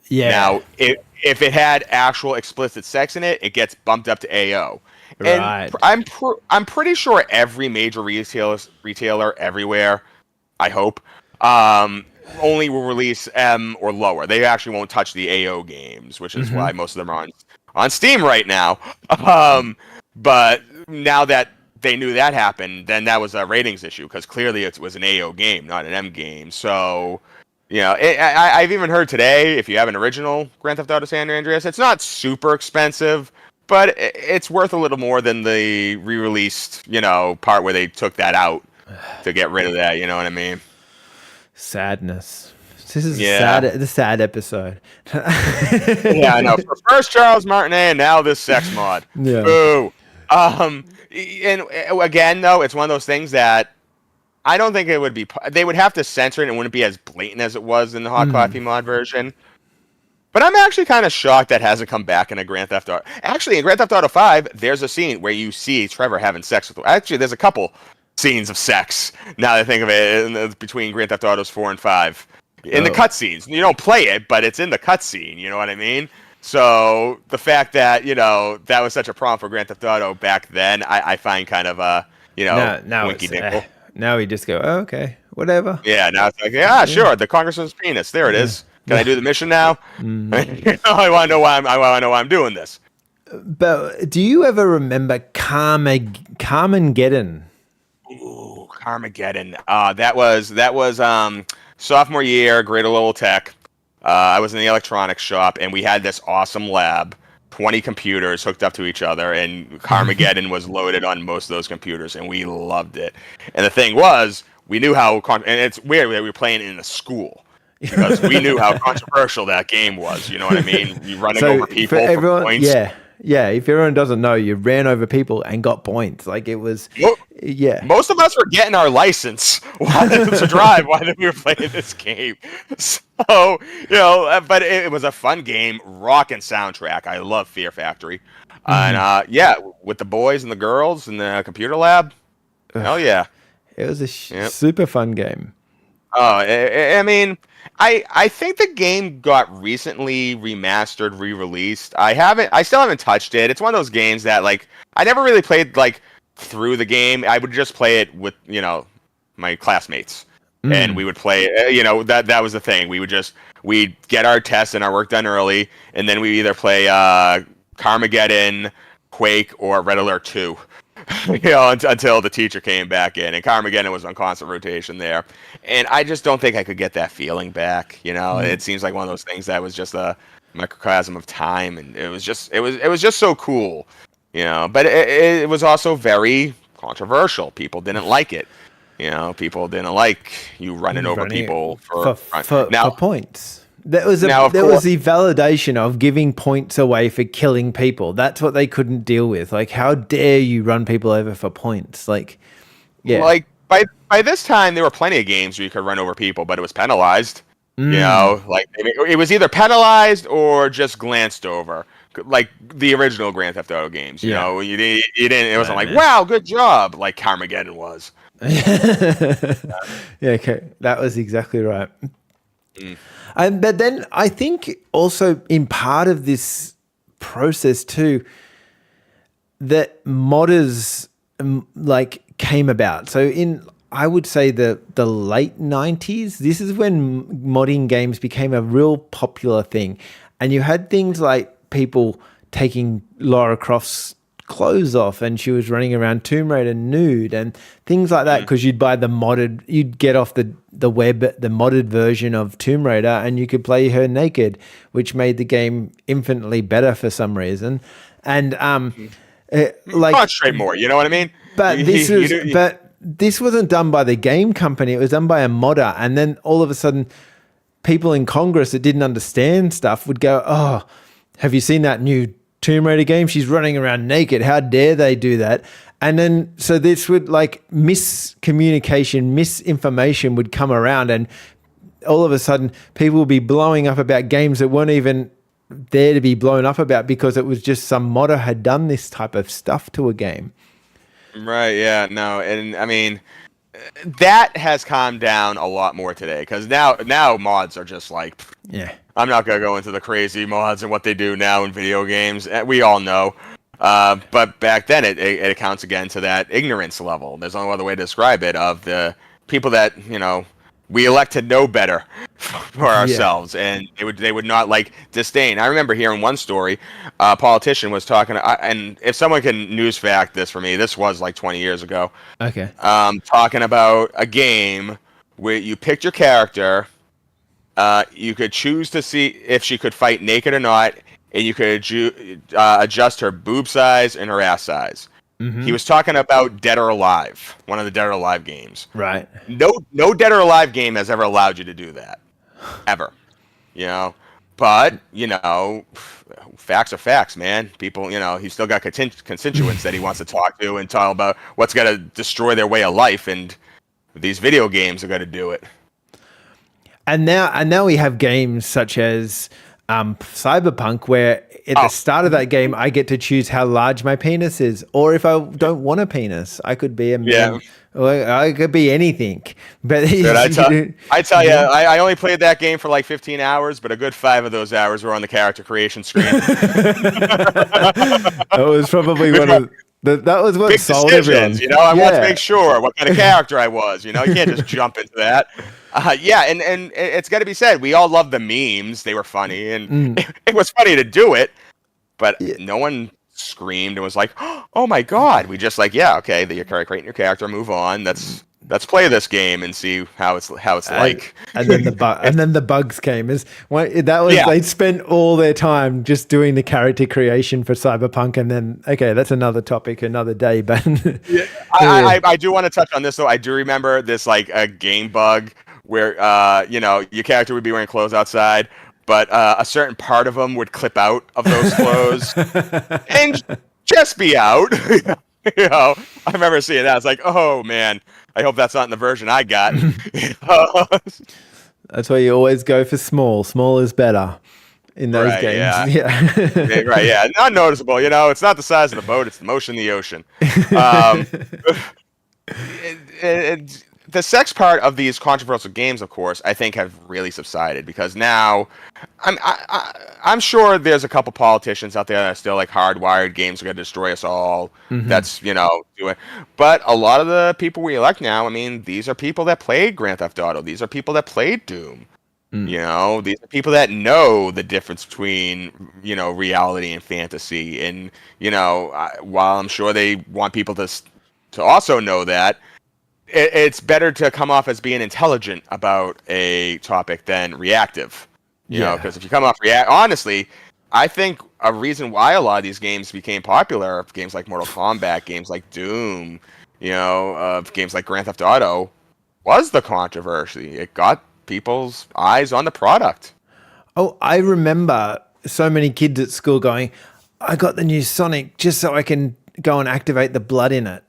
Yeah. Now, if it had actual explicit sex in it, it gets bumped up to AO. Right. And I'm pretty sure every major retailer everywhere, I hope, only will release M or lower. They actually won't touch the AO games, which is why most of them are on Steam right now. But now that they knew that happened, then that was a ratings issue, because clearly it was an AO game, not an M game. So, you know, I've even heard today, if you have an original Grand Theft Auto San Andreas, it's not super expensive, but it's worth a little more than the re-released, you know, part where they took that out to get rid of that. You know what I mean? Sadness. This is the sad episode. Yeah, I know. First Charles Martinet, and now this sex mod. Yeah. Boo. And again, though, it's one of those things that I don't think it would be. They would have to censor it, and it wouldn't be as blatant as it was in the Hot Coffee mod version. But I'm actually kind of shocked that hasn't come back in a Grand Theft Auto. Actually, in Grand Theft Auto 5, there's a scene where you see Trevor having sex with. Actually, there's a couple scenes of sex. Now that I think of it, between Grand Theft Autos 4 and 5, in the cutscenes. You don't play it, but it's in the cutscene. You know what I mean? So the fact that, you know, that was such a problem for Grand Theft Auto back then, I find kind of now winky dinkle. Now we just go, oh, okay, whatever. Yeah, now it's like, yeah, sure, the congressman's penis. There it is. Can I do the mission now? I want to know why I'm doing this. But do you ever remember Carmageddon? Ooh, Carmageddon. That was sophomore year, grade 11 tech. I was in the electronics shop, and we had this awesome lab, 20 computers hooked up to each other, and Carmageddon was loaded on most of those computers, and we loved it. And the thing was, we knew how, and it's weird that we were playing in a school, because we knew how controversial that game was. You know what I mean? You running over people for points. Yeah. If everyone doesn't know, you ran over people and got points. Like, it was, Most of us were getting our license to drive while we were playing this game. So, you know, but it was a fun game, rockin' soundtrack. I love Fear Factory. And with the boys and the girls in the computer lab, hell yeah. It was a super fun game. Oh, I mean, I think the game got recently remastered, re-released. I still haven't touched it. It's one of those games that, like, I never really played, like, through the game. I would just play it with, you know, my classmates, and we would play. You know, that was the thing. We'd get our tests and our work done early, and then we either play Carmageddon, Quake, or Red Alert 2. You know, until the teacher came back in, and Carmageddon was on constant rotation there. And I just don't think I could get that feeling back. You know, it seems like one of those things that was just a microcosm of time, and it was just so cool. You know, but it was also very controversial. People didn't like it. You know, people didn't like you running over people for points. There was the validation of giving points away for killing people. That's what they couldn't deal with. Like, how dare you run people over for points? Like, yeah. Like, by this time, there were plenty of games where you could run over people, but it was penalized. You know, like, it was either penalized or just glanced over. Like the original Grand Theft Auto games, you know, you didn't. It wasn't like, wow, good job, like Carmageddon was. Yeah, okay, that was exactly right. But then I think also in part of this process too, that modders like came about. So I would say the late 90s, this is when modding games became a real popular thing. And you had things like people taking Lara Croft's clothes off and she was running around Tomb Raider nude and things like that, because you'd get off the web the modded version of Tomb Raider and you could play her naked, which made the game infinitely better for some reason. And like concentrate more, you know what I mean? But this wasn't done by the game company, it was done by a modder, and then all of a sudden people in Congress that didn't understand stuff would go, oh, have you seen that new Tomb Raider game? She's running around naked. How dare they do that? And then, so this would like miscommunication, misinformation would come around, and all of a sudden people would be blowing up about games that weren't even there to be blown up about because it was just some modder had done this type of stuff to a game. Right. Yeah. No. And I mean, that has calmed down a lot more today because now mods are just like, Yeah. I'm not gonna go into the crazy mods and what they do now in video games. We all know. But back then, it accounts again to that ignorance level. There's no other way to describe it, of the people that we elect to know better for ourselves, and they would not like disdain. I remember hearing one story. A politician was talking, and if someone can news fact this for me, this was like 20 years ago. Okay. Talking about a game where you picked your character, you could choose to see if she could fight naked or not, and you could adjust her boob size and her ass size. Mm-hmm. He was talking about Dead or Alive, one of the Dead or Alive games. Right. No Dead or Alive game has ever allowed you to do that, ever. But facts are facts, man. People, he's still got constituents that he wants to talk to and talk about what's going to destroy their way of life, and these video games are going to do it. And now we have games such as Cyberpunk, where at the start of that game, I get to choose how large my penis is, or if I don't want a penis, I could be a man, or I could be anything. But I tell you, I only played that game for like 15 hours, but a good 5 of those hours were on the character creation screen. That was probably one of that was what big sold decisions, everyone. I want to make sure what kind of character I was. You can't just jump into that. And it's got to be said, we all love the memes. They were funny, and it was funny to do it, but no one screamed and was like, "Oh my god!" We just like, okay, you're creating your character, move on. Let's play this game and see how it's like. And then the bugs came. They spent all their time just doing the character creation for Cyberpunk, and then that's another topic, another day. But I do want to touch on this though. I do remember this like a game bug where your character would be wearing clothes outside, but a certain part of them would clip out of those clothes and just be out. I remember seeing that. I was like, oh man, I hope that's not in the version I got. That's why you always go for small. Small is better in those games. Yeah. Right, yeah. Not noticeable, it's not the size of the boat, it's the motion of the ocean. The sex part of these controversial games, of course, I think have really subsided, because now I'm sure there's a couple politicians out there that are still like hardwired games are going to destroy us all. Mm-hmm. That's doing. But a lot of the people we elect now, these are people that played Grand Theft Auto. These are people that played Doom. These are people that know the difference between reality and fantasy. And while I'm sure they want people to also know that, it's better to come off as being intelligent about a topic than reactive, because if you come off honestly, I think a reason why a lot of these games became popular, games like Mortal Kombat, games like Doom, games like Grand Theft Auto, was the controversy. It got people's eyes on the product. Oh, I remember so many kids at school going, I got the new Sonic just so I can go and activate the blood in it.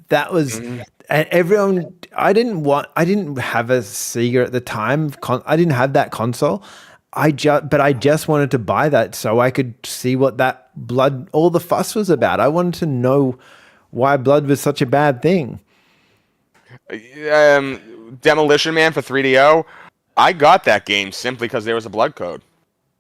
That was... And everyone, I didn't have a Sega at the time. I didn't have that console. But I just wanted to buy that so I could see what that blood, all the fuss was about. I wanted to know why blood was such a bad thing. Demolition Man for 3DO, I got that game simply because there was a blood code.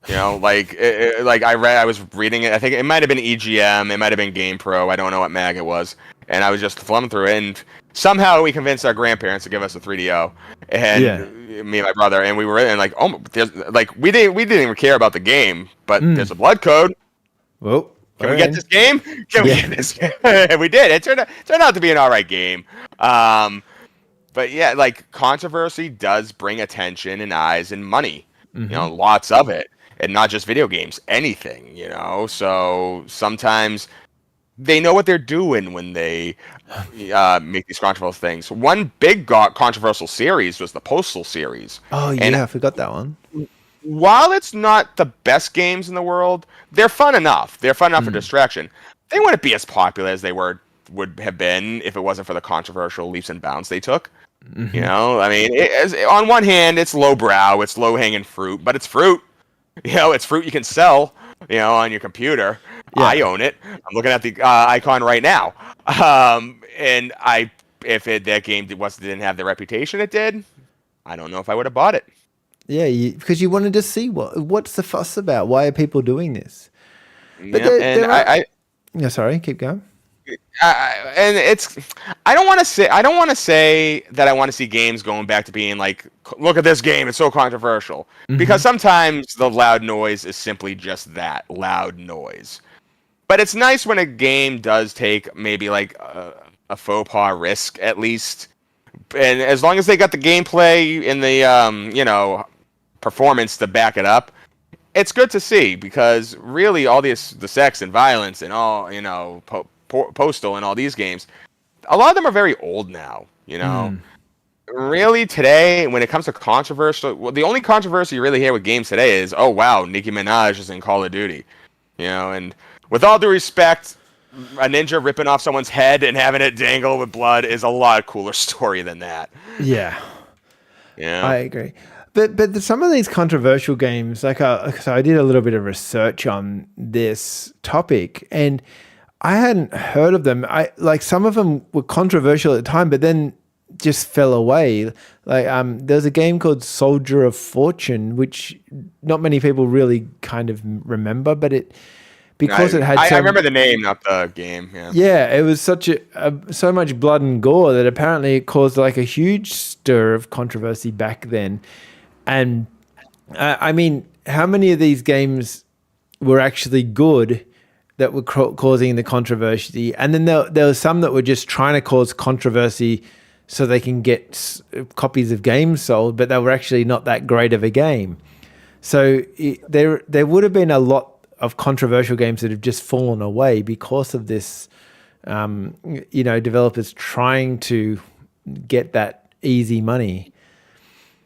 I was reading it. I think it might have been EGM. It might have been Game Pro. I don't know what mag it was. And I was just thumbing through it, and somehow we convinced our grandparents to give us a 3DO, and me and my brother, and we were in like, we didn't even care about the game, but there's a blood code. Well, can we get this game? Can we get this game? And we did. It turned out to be an all right game. But yeah, like, controversy does bring attention and eyes and money. Lots of it, and not just video games, anything. So sometimes they know what they're doing when they make these controversial things. One big controversial series was the Postal series. Oh, yeah, I forgot that one. while it's not the best games in the world, they're fun enough. They're fun enough for distraction. They wouldn't be as popular as they would have been if it wasn't for the controversial leaps and bounds they took. You know, I mean, on one hand, it's lowbrow, it's low hanging fruit, but it's fruit. You know, it's fruit you can sell. You know, on your computer. Yeah. I own it. I'm looking at the icon right now. And if that game didn't have the reputation it did, I don't know if I would have bought it. Yeah, because you wanted to see what's the fuss about? Why are people doing this? But yeah, sorry, keep going. And I don't want to say that I want to see games going back to being like, look at this game, it's so controversial, because sometimes the loud noise is simply just that, loud noise. But it's nice when a game does take maybe like a faux pas risk at least, and as long as they got the gameplay and the performance to back it up, it's good to see, because really all the sex and violence and all, Postal and all these games, a lot of them are very old now, Really today, when it comes to controversial, well, the only controversy you really hear with games today is, oh wow, Nicki Minaj is in Call of Duty, and with all due respect, a ninja ripping off someone's head and having it dangle with blood is a lot cooler story than that. Yeah. Yeah, I agree. But some of these controversial games, like so I did a little bit of research on this topic, and I hadn't heard of them. Some of them were controversial at the time, but then just fell away. Like there's a game called Soldier of Fortune, which not many people really kind of remember, but it had. I remember the name, not the game. Yeah. Yeah, it was so much blood and gore that apparently it caused like a huge stir of controversy back then. And I mean, how many of these games were actually good that were causing the controversy? And then there were some that were just trying to cause controversy so they can get copies of games sold, but they were actually not that great of a game. So there would have been a lot of controversial games that have just fallen away because of this, developers trying to get that easy money.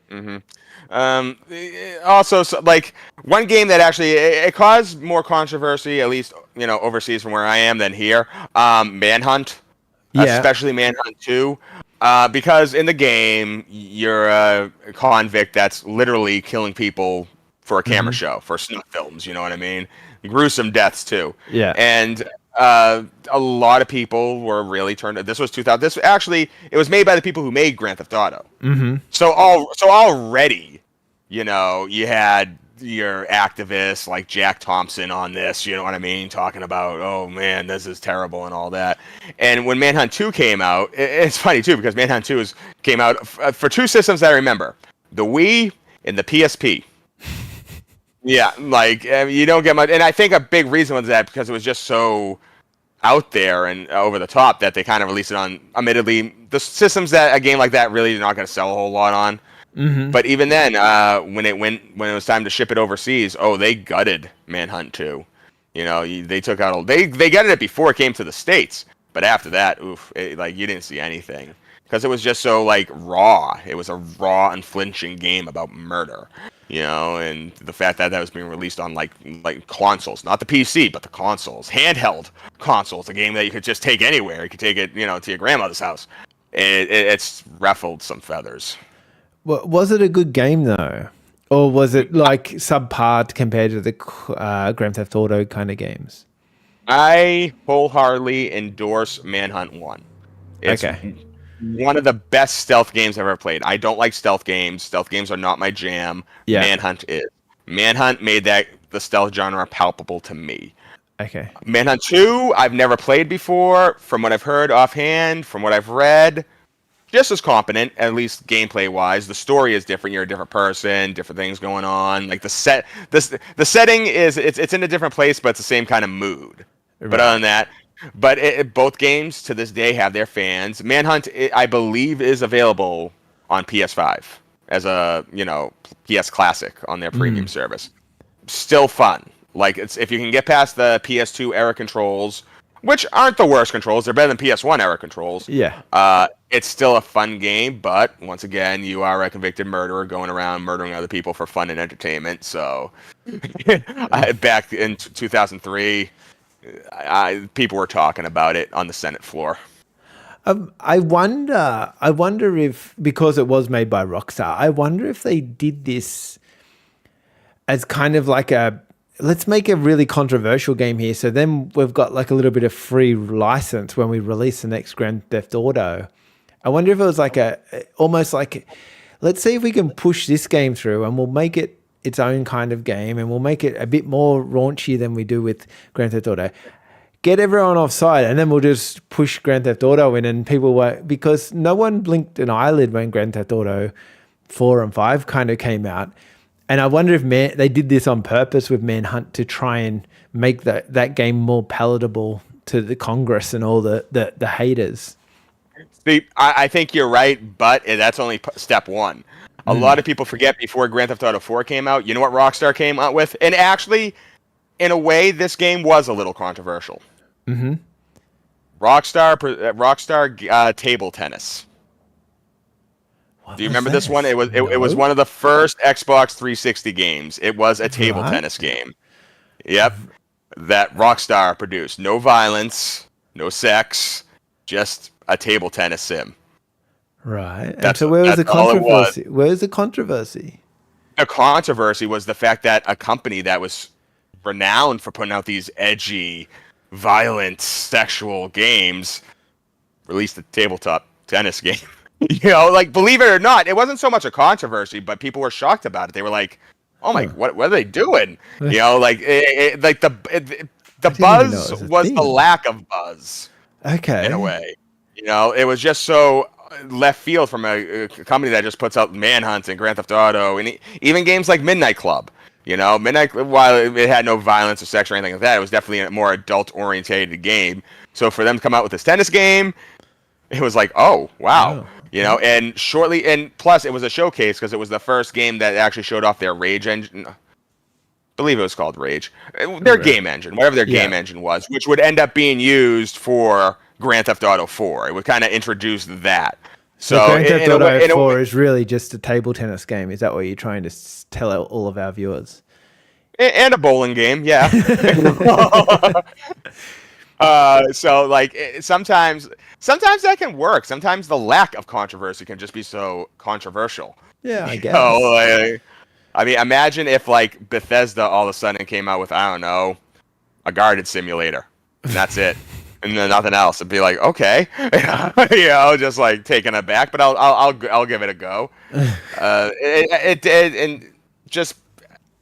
Mm-hmm. Also, like one game that actually it caused more controversy, at least overseas from where I am, than here. Manhunt, especially Manhunt 2, because in the game you're a convict that's literally killing people for a camera show, for snuff films. You know what I mean? Gruesome deaths too. Yeah, and a lot of people were really turned. This was 2000. This actually, it was made by the people who made Grand Theft Auto. So already, you had your activists like Jack Thompson on this. You know what I mean? Talking about, oh man, this is terrible and all that. And when Manhunt 2 came out, it's funny too, because Manhunt 2 came out for two systems that I remember: the Wii and the PSP. Yeah, you don't get much, and I think a big reason was that because it was just so out there and over the top that they kind of released it on, admittedly, the systems that a game like that really is not going to sell a whole lot on. But even then, when it was time to ship it overseas, they gutted Manhunt 2. They took out they gutted it before it came to the States, but after that, you didn't see anything because it was just so raw. It was a raw, unflinching game about murder. And the fact that was being released on like consoles, not the PC, but the consoles, handheld consoles, a game that you could just take anywhere. You could take it, to your grandmother's house. It's ruffled some feathers. Well, was it a good game though, or was it subpar compared to the Grand Theft Auto kind of games? I wholeheartedly endorse Manhunt 1. It's one of the best stealth games I've ever played. I don't like stealth games. Stealth games are not my jam. Yeah. Manhunt is. Manhunt made the stealth genre palpable to me. Okay. Manhunt 2, I've never played before. From what I've heard offhand, from what I've read, just as competent, at least gameplay-wise. The story is different. You're a different person, different things going on. Like the setting is it's in a different place, but it's the same kind of mood. Right. But other than that, both games to this day have their fans. Manhunt, I believe, is available on PS5 as a PS Classic on their premium service. Still fun. If you can get past the PS2 era controls which aren't the worst controls. They're better than PS1 era controls. Yeah. It's still a fun game, but once again, you are a convicted murderer going around murdering other people for fun and entertainment. So, back in 2003, people were talking about it on the Senate floor. I wonder if, because it was made by Rockstar, I wonder if they did this as kind of like let's make a really controversial game here. So then we've got like a little bit of free license when we release the next Grand Theft Auto. I wonder if it was like almost like, let's see if we can push this game through and we'll make it its own kind of game and we'll make it a bit more raunchy than we do with Grand Theft Auto. Get everyone offside, and then we'll just push Grand Theft Auto in, and people were, because no one blinked an eyelid when Grand Theft Auto 4 and 5 kind of came out. And I wonder if they did this on purpose with Manhunt to try and make that game more palatable to the Congress and all the haters. See, I think you're right, but that's only step one. A lot of people forget before Grand Theft Auto 4 came out, you know what Rockstar came out with? And actually, in a way, this game was a little controversial. Mm-hmm. Rockstar table tennis. Do you remember this one? It was one of the first Xbox 360 games. It was a table tennis game. Yep, that Rockstar produced. No violence, no sex, just a table tennis sim. Right. And so where was the controversy? Where's the controversy? The controversy was the fact that a company that was renowned for putting out these edgy, violent, sexual games released a tabletop tennis game. You know, like, believe it or not, it wasn't so much a controversy, but people were shocked about it. They were like, "Oh my, what are they doing?" You know, like, the buzz was the lack of buzz. Okay. In a way, you know, it was just so left field from a company that just puts out Manhunt and Grand Theft Auto and even games like Midnight Club. You know, while it had no violence or sex or anything like that, it was definitely a more adult-oriented game. So for them to come out with this tennis game, it was like, oh, wow. You know, and plus it was a showcase because it was the first game that actually showed off their Rage engine. I believe it was called Rage. Their game engine, whatever their game engine was, which would end up being used for Grand Theft Auto 4. It would kind of introduce that. So Grand Theft Auto 4 is really just a table tennis game. Is that what you're trying to tell all of our viewers? And a bowling game, yeah. So like sometimes that can work. Sometimes the lack of controversy can just be so controversial. Yeah, I guess. I mean, imagine if like Bethesda all of a sudden came out with, I don't know, a guarded simulator, and that's it, and then nothing else. It'd be like, okay, you know, just like taken aback, but I'll give it a go. And just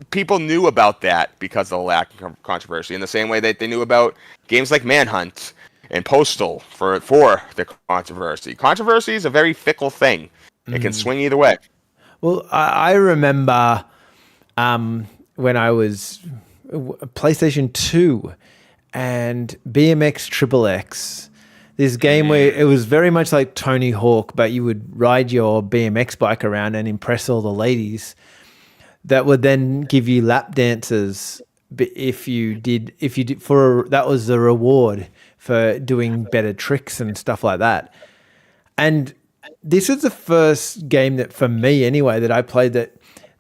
people knew about that because of the lack of controversy, in the same way that they knew about games like Manhunt and Postal for the controversy. Controversy is a very fickle thing. It can swing either way. Well, I remember when I was PlayStation 2 and BMX Triple X, this game where it was very much like Tony Hawk, but you would ride your BMX bike around and impress all the ladies. That would then give you lap dances if you did that was the reward for doing better tricks and stuff like that. And this is the first game that, for me anyway, that I played that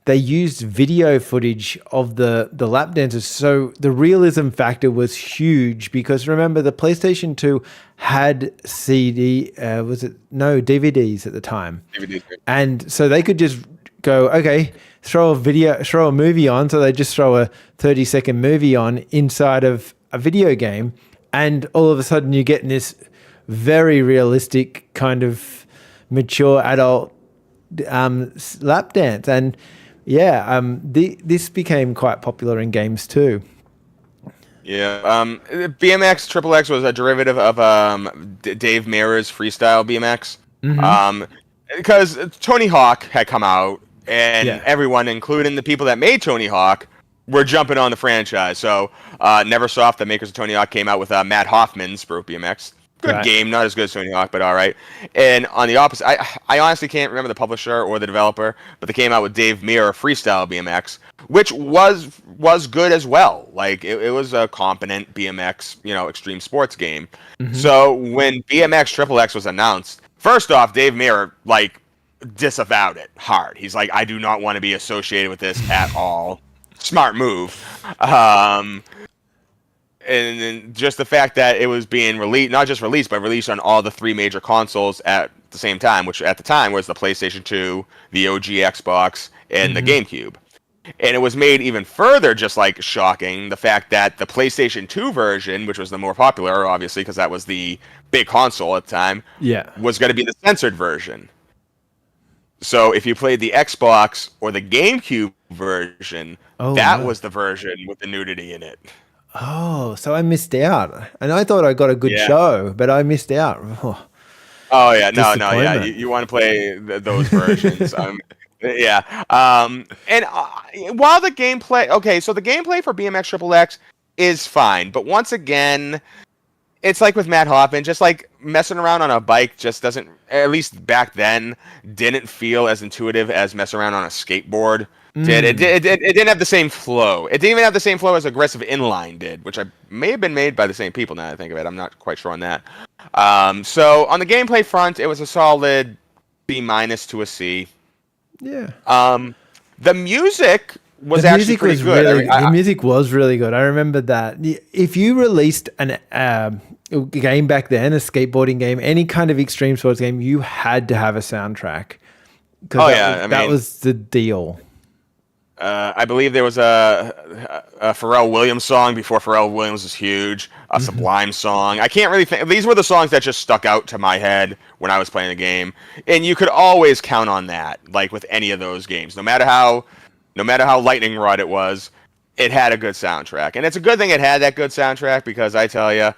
they used video footage of the lap dances. So the realism factor was huge because remember the PlayStation 2 had DVDs at the time. DVDs. And so they could just go, okay, throw a movie on. So they just throw a 30-second movie on inside of a video game. And all of a sudden you're getting this very realistic kind of mature adult lap dance. And this became quite popular in games too. Yeah, BMX Triple X was a derivative of Dave Mirra's Freestyle BMX. Because Tony Hawk had come out, and everyone, including the people that made Tony Hawk, were jumping on the franchise. So Neversoft, the makers of Tony Hawk, came out with Matt Hoffman's Pro BMX. good game, not as good as Tony Hawk, but all right. And on the opposite, I honestly can't remember the publisher or the developer, but they came out with Dave Mirra Freestyle BMX, which was good as well. Like it was a competent BMX, extreme sports game. So when BMX Triple X was announced, first off, Dave Mirra disavowed it hard. He's like, I do not want to be associated with this at all. Smart move. And then just the fact that it was being released, not just released, but released on all the 3 major consoles at the same time, which at the time was the PlayStation 2, the OG Xbox, and the GameCube. And it was made even further just like shocking, the fact that the PlayStation 2 version, which was the more popular, obviously, because that was the big console at the time, was going to be the censored version. So if you played the Xbox or the GameCube version, that was the version with the nudity in it. Oh, so I missed out. And I thought I got a good show, but I missed out. Oh yeah, no, yeah. You want to play those versions. Yeah. And while the gameplay, so the gameplay for BMX Triple X is fine, but once again, it's like with Matt Hoffman, just like messing around on a bike just doesn't, at least back then, didn't feel as intuitive as messing around on a skateboard. It didn't have the same flow. It didn't even have the same flow as Aggressive Inline did, which may have been made by the same people now that I think of it. I'm not quite sure on that. So on the gameplay front, it was a solid B- to a C. Yeah. The music was actually pretty good. The music was really good. I remember that. If you released a game back then, a skateboarding game, any kind of extreme sports game, you had to have a soundtrack. That was the deal. I believe there was a Pharrell Williams song before Pharrell Williams was huge, a Sublime song. I can't really think. These were the songs that just stuck out to my head when I was playing the game. And you could always count on that, like with any of those games. No matter how lightning rod it was, it had a good soundtrack. And it's a good thing it had that good soundtrack because I tell you,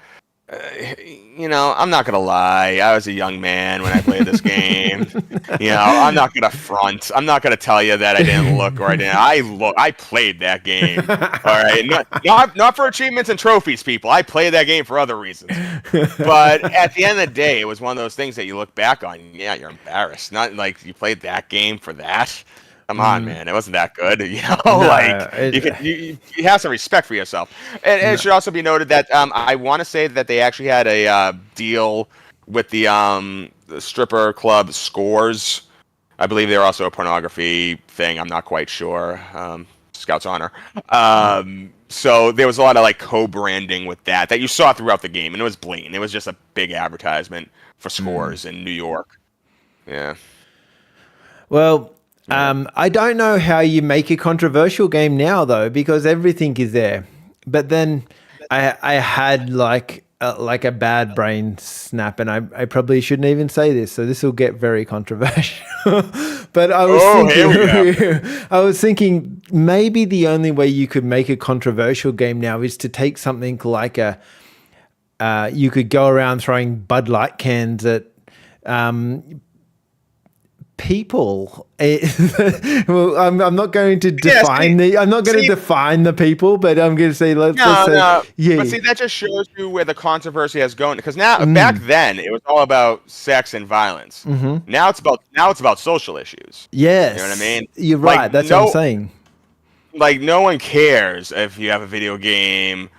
I'm not gonna lie. I was a young man when I played this game. I'm not gonna front. I'm not gonna tell you that I didn't look or I didn't. I played that game. All right, not for achievements and trophies, people. I played that game for other reasons. But at the end of the day, it was one of those things that you look back on. Yeah, you're embarrassed. Not like you played that game for that. Come on, man! It wasn't that good, you have some respect for yourself. And it should also be noted that I want to say that they actually had a deal with the stripper club Scores. I believe they're also a pornography thing. I'm not quite sure. Scout's honor. So there was a lot of like co-branding with that you saw throughout the game, and it was blatant. It was just a big advertisement for Scores in New York. Yeah. Well. I don't know how you make a controversial game now, though, because everything is there. But then I had like a bad brain snap, and I probably shouldn't even say this, so this will get very controversial. But I was thinking maybe the only way you could make a controversial game now is to take something like you could go around throwing Bud Light cans at people. Well, I'm not going to define define the people, but I'm going to say let's say. Yeah. But see, that just shows you where the controversy has gone. Because now, back then, it was all about sex and violence. Now it's about social issues. Yes, you know what I mean. You're right. Like, that's what I'm saying. Like, no one cares if you have a video game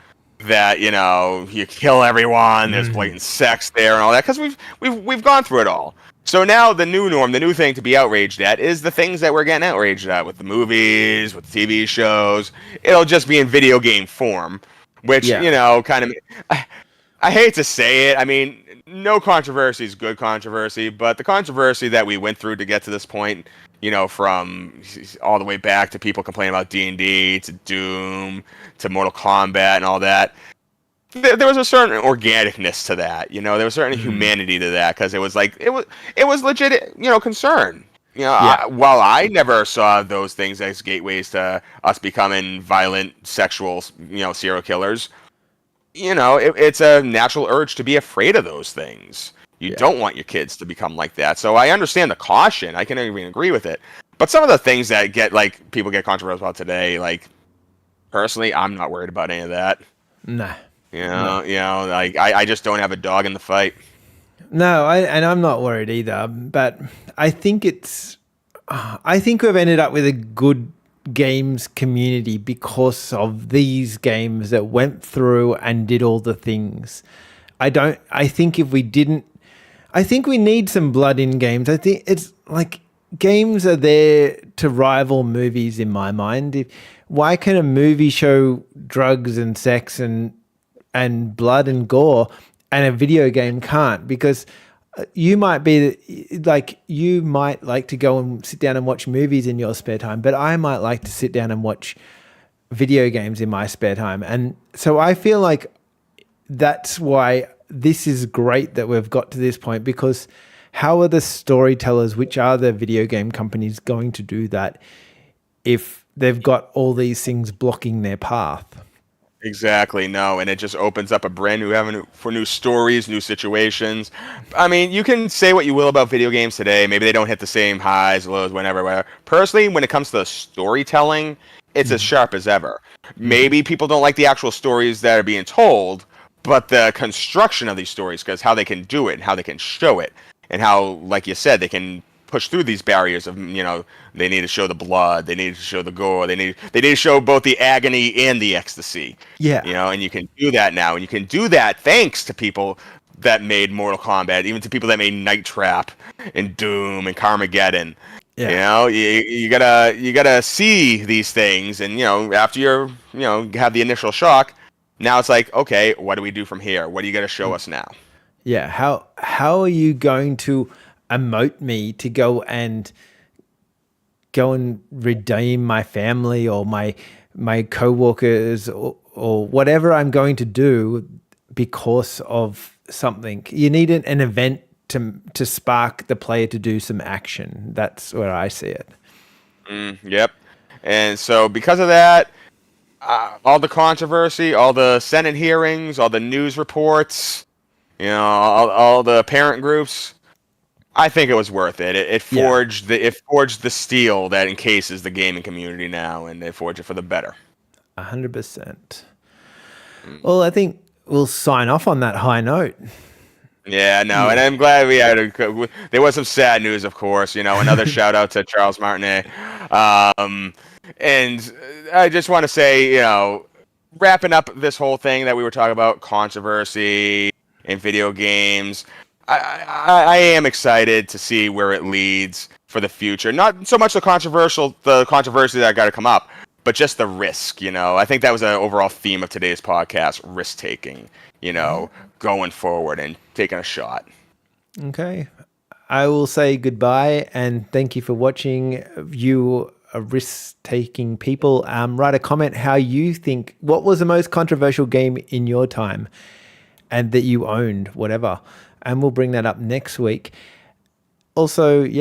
that you kill everyone. There's blatant sex there and all that. Because we've gone through it all. So now the new norm, the new thing to be outraged at is the things that we're getting outraged at with the movies, with the TV shows. It'll just be in video game form, which, kind of... I hate to say it. I mean, no controversy is good controversy, but the controversy that we went through to get to this point, from all the way back to people complaining about D&D, to Doom, to Mortal Kombat and all that, there was a certain organicness to that, there was a certain humanity to that, because it was like it was legit, concern. While I never saw those things as gateways to us becoming violent, sexual, serial killers, it's a natural urge to be afraid of those things. You don't want your kids to become like that. So I understand the caution. I can even agree with it. But some of the things that people get controversial about today, like, personally, I'm not worried about any of that. Nah. Like I just don't have a dog in the fight. No, and I'm not worried either. But I think I think we've ended up with a good games community because of these games that went through and did all the things. I think if we didn't, I think we need some blood in games. I think it's like games are there to rival movies in my mind. Why can a movie show drugs and sex and blood and gore, and a video game can't? Because you might like to go and sit down and watch movies in your spare time, but I might like to sit down and watch video games in my spare time. And so I feel like that's why this is great that we've got to this point, because how are the storytellers, which are the video game companies, going to do that if they've got all these things blocking their path? Exactly, no, and it just opens up a brand new avenue for new stories, new situations. I mean, you can say what you will about video games today. Maybe they don't hit the same highs, lows, whatever. Personally, when it comes to storytelling, it's as sharp as ever. Maybe people don't like the actual stories that are being told, but the construction of these stories, because how they can do it and how they can show it, and how, like you said, they can push through these barriers of, they need to show the blood, they need to show the gore, they need to show both the agony and the ecstasy. Yeah. And you can do that now, and you can do that thanks to people that made Mortal Kombat, even to people that made Night Trap and Doom and Carmageddon. Yeah. You gotta see these things, and after you're have the initial shock, now it's like, okay, what do we do from here? What are you gonna show us now? Yeah. How are you going to emote me to go and redeem my family or my co-workers or whatever I'm going to do because of something? You need an event to spark the player to do some action. That's where I see it. Yep. And so because of that, all the controversy, all the Senate hearings, all the news reports, all the parent groups, I think it was worth it. It forged the steel that encases the gaming community now, and they forged it for the better. 100%. Well, I think we'll sign off on that high note. Yeah, no, and I'm glad we had there was some sad news, of course. Another shout out to Charles Martinet. And I just want to say, wrapping up this whole thing that we were talking about, controversy in video games, I am excited to see where it leads for the future. Not so much the controversy that got to come up, but just the risk. I think that was an overall theme of today's podcast: risk taking. Going forward and taking a shot. Okay, I will say goodbye and thank you for watching. You risk-taking people. Write a comment how you think, what was the most controversial game in your time and that you owned, whatever. And we'll bring that up next week. Also, yeah.